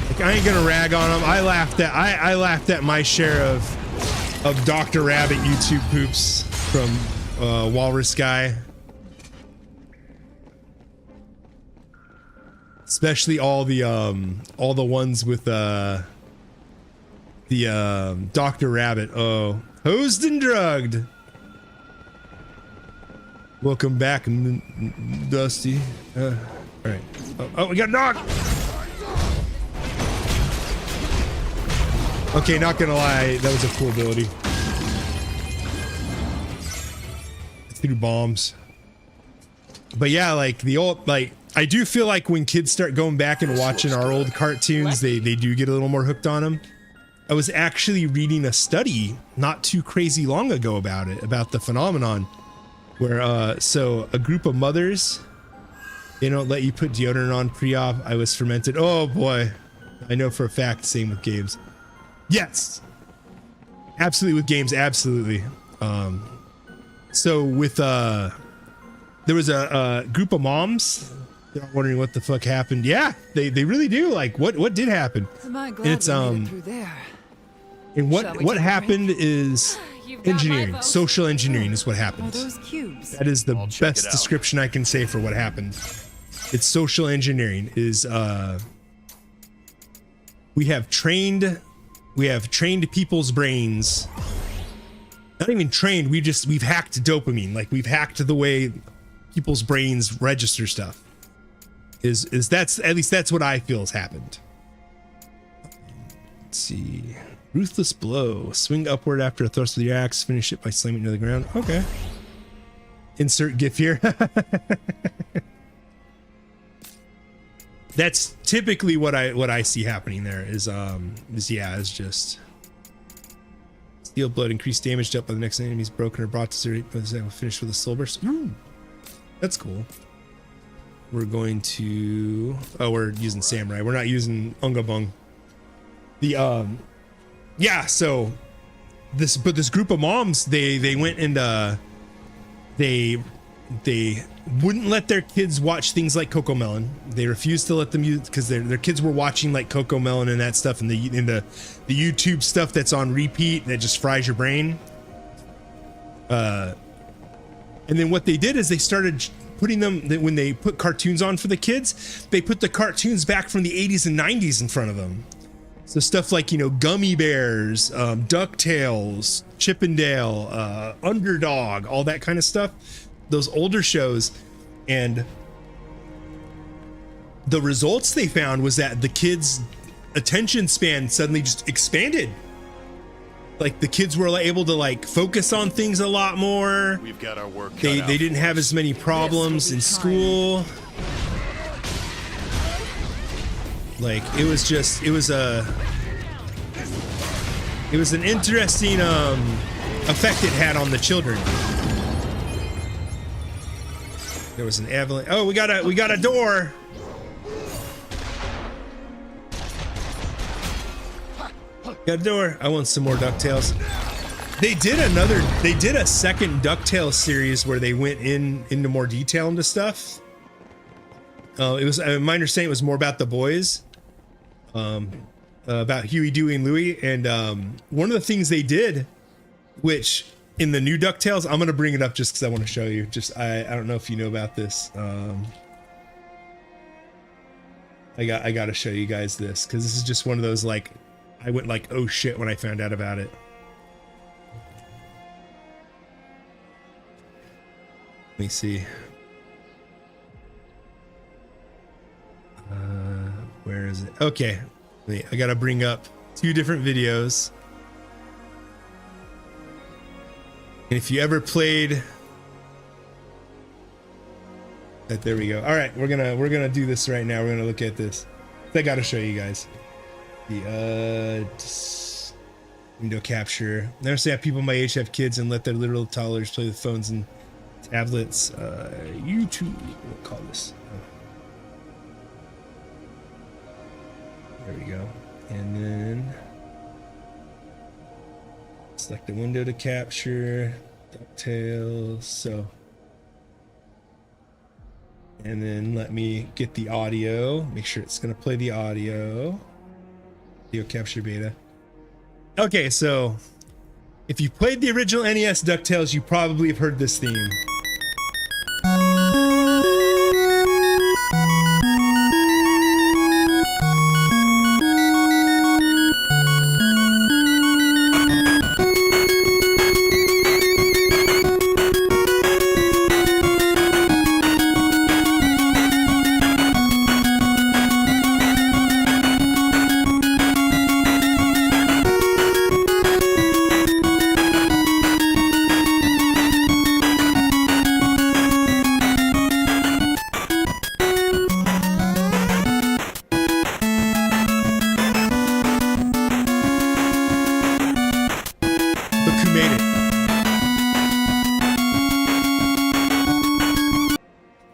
Like, I ain't gonna rag on them. I laughed at my share of Dr. Rabbit YouTube poops from Walrus Guy. Especially all the ones with the Dr. Rabbit. Oh, hosed and drugged. Welcome back, Dusty. All right. Oh, we got a dog. Okay, not gonna lie, that was a cool ability. Threw bombs. But yeah, like the old, like, I do feel like when kids start going back and watching our old cartoons, they do get a little more hooked on them. I was actually reading a study not too crazy long ago about it, about the phenomenon where, so a group of mothers, they don't let you put deodorant on pre-op. I was fermented. Oh boy. I know for a fact, same with games. Yes. Absolutely with games. Absolutely. So with, there was a group of moms. They're wondering what the fuck happened. Yeah, they really do. Like, what did happen? Am I glad It's we made it through there? and what happened is engineering, social engineering is what Oh, happens. those cubes. That is the best description I can say for what happened. It's social engineering. Is we have trained people's brains. Not even trained. We've hacked dopamine. Like, we've hacked the way people's brains register stuff. Is that's, at least that's what I feel has happened. Let's see. Ruthless blow. Swing upward after a thrust with your axe. Finish it by slamming it to the ground. Okay. Insert GIF here. That's typically what I see happening there is just steel blood, increased damage dealt by the next enemy's broken or brought to zero. Finish with a soul burst. Ooh, that's cool. We're going to, oh, we're using samurai. We're not using unga bung. The yeah, so this group of moms, they went and they wouldn't let their kids watch things like Cocomelon. They refused to let them use, because their kids were watching like Cocomelon and that stuff, and the YouTube stuff that's on repeat that just fries your brain. And then what they did is they started putting them, when they put cartoons on for the kids, they put the cartoons back from the 80s and 90s in front of them. So stuff like, you know, Gummy Bears, DuckTales, Chippendale, Underdog, all that kind of stuff. Those older shows. And the results they found was that the kids' attention span suddenly just expanded. Like, the kids were able to like focus on things a lot more. We've got our work. They didn't have as many problems in school. Like, it was an interesting effect it had on the children. There was an avalanche. Oh, we got a door. Got a door. I want some more DuckTales. They did a second DuckTales series where they went into more detail into stuff. It was, my understanding, it was more about the boys. About Huey, Dewey, and Louie. And one of the things they did, which in the new DuckTales, I'm gonna bring it up just because I want to show you. Just I don't know if you know about this. I got to show you guys this, because this is just one of those, like, I went like, oh shit, when I found out about it. Let me see. Where is it? Okay. Wait, I gotta bring up two different videos. And if you ever played There we go. All right, we're gonna do this right now. We're gonna look at this. I gotta show you guys the window capture. I never say have people my age have kids and let their literal toddlers play with phones and tablets. YouTube. We'll call this. There we go. And then select the window to capture. DuckTales. So. And then let me get the audio. Make sure it's going to play the audio. Video capture beta. Okay, so if you played the original NES DuckTales, you probably have heard this theme.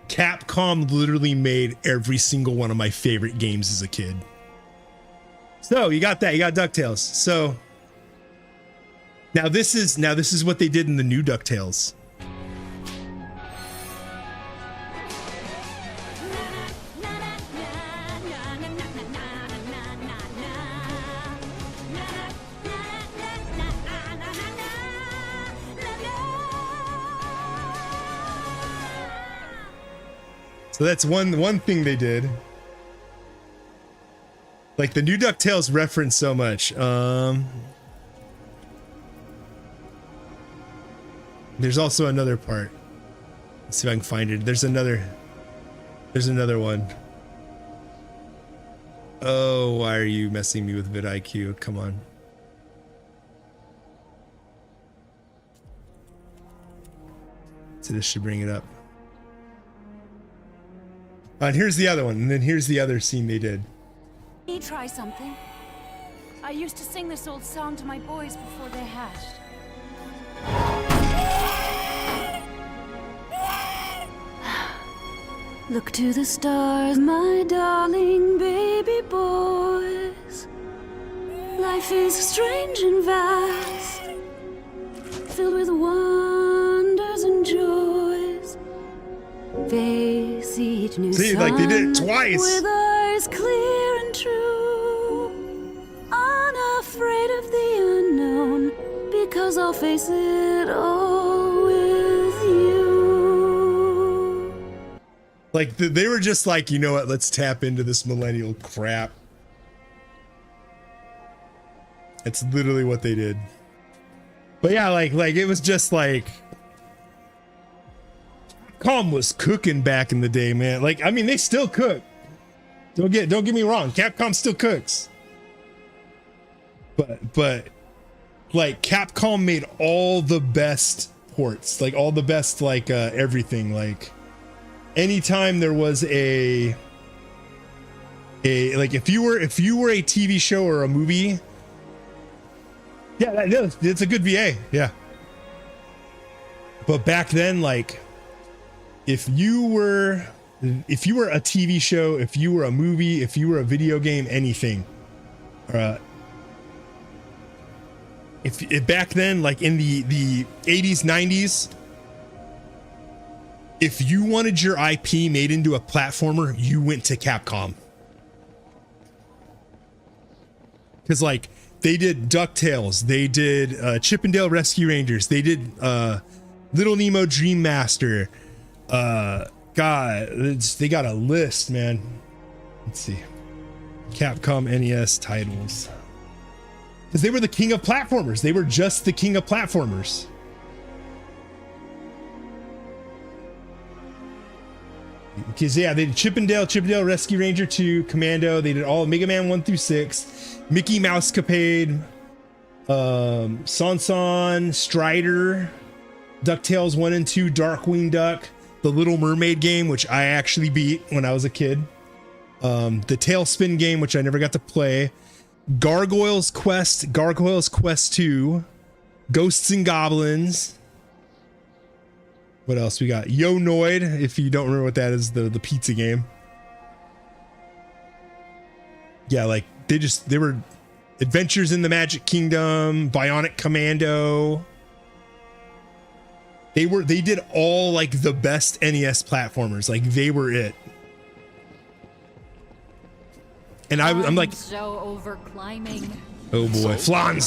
Capcom literally made every single one of my favorite games as a kid. So you got that, you got DuckTales. So now this is what they did in the new DuckTales. So that's one thing they did. Like the new DuckTales reference so much. There's also another part. Let's see if I can find it. There's another one. Oh, why are you messing me with vidIQ? Come on. So this should bring it up. And here's the other one, and then here's the other scene they did. Let me try something. I used to sing this old song to my boys before they hatched. Look to the stars, my darling baby boys. Life is strange and vast, filled with wonders and joys. Face each new See, like they did it twice. With eyes clear and true, unafraid of the unknown, because I'll face it all with you. Like they were just like, you know what? Let's tap into this millennial crap. It's literally what they did. But yeah, like it was just like. Capcom was cooking back in the day, man. Like, I mean, they still cook. Don't get me wrong. Capcom still cooks. But like Capcom made all the best ports, like all the best, like everything. Like anytime there was a like if you were a TV show or a movie, yeah, it's a good VA, yeah. But back then, like. If you were a TV show, if you were a movie, if you were a video game, anything, if back then, like in the 80s, 90s, if you wanted your IP made into a platformer, you went to Capcom. Because like they did DuckTales, they did Chip 'n Dale Rescue Rangers, they did Little Nemo Dream Master. God, they got a list, man. Let's see. Capcom NES titles. Because they were the king of platformers. They were just the king of platformers. Because yeah, they did Chip 'n Dale Rescue Ranger 2, Commando. They did all Mega Man 1 through 6, Mickey Mousecapade, Son, Strider, DuckTales 1 and 2, Darkwing Duck, the Little Mermaid game, which I actually beat when I was a kid. The Tailspin game, which I never got to play. Gargoyles Quest 2, Ghosts and Goblins. What else we got? Yo Noid, if you don't remember what that is, the pizza game. Yeah, like they were Adventures in the Magic Kingdom, Bionic Commando. They did all like the best NES platformers. Like they were it. And I'm like so over climbing. Oh boy, Flans.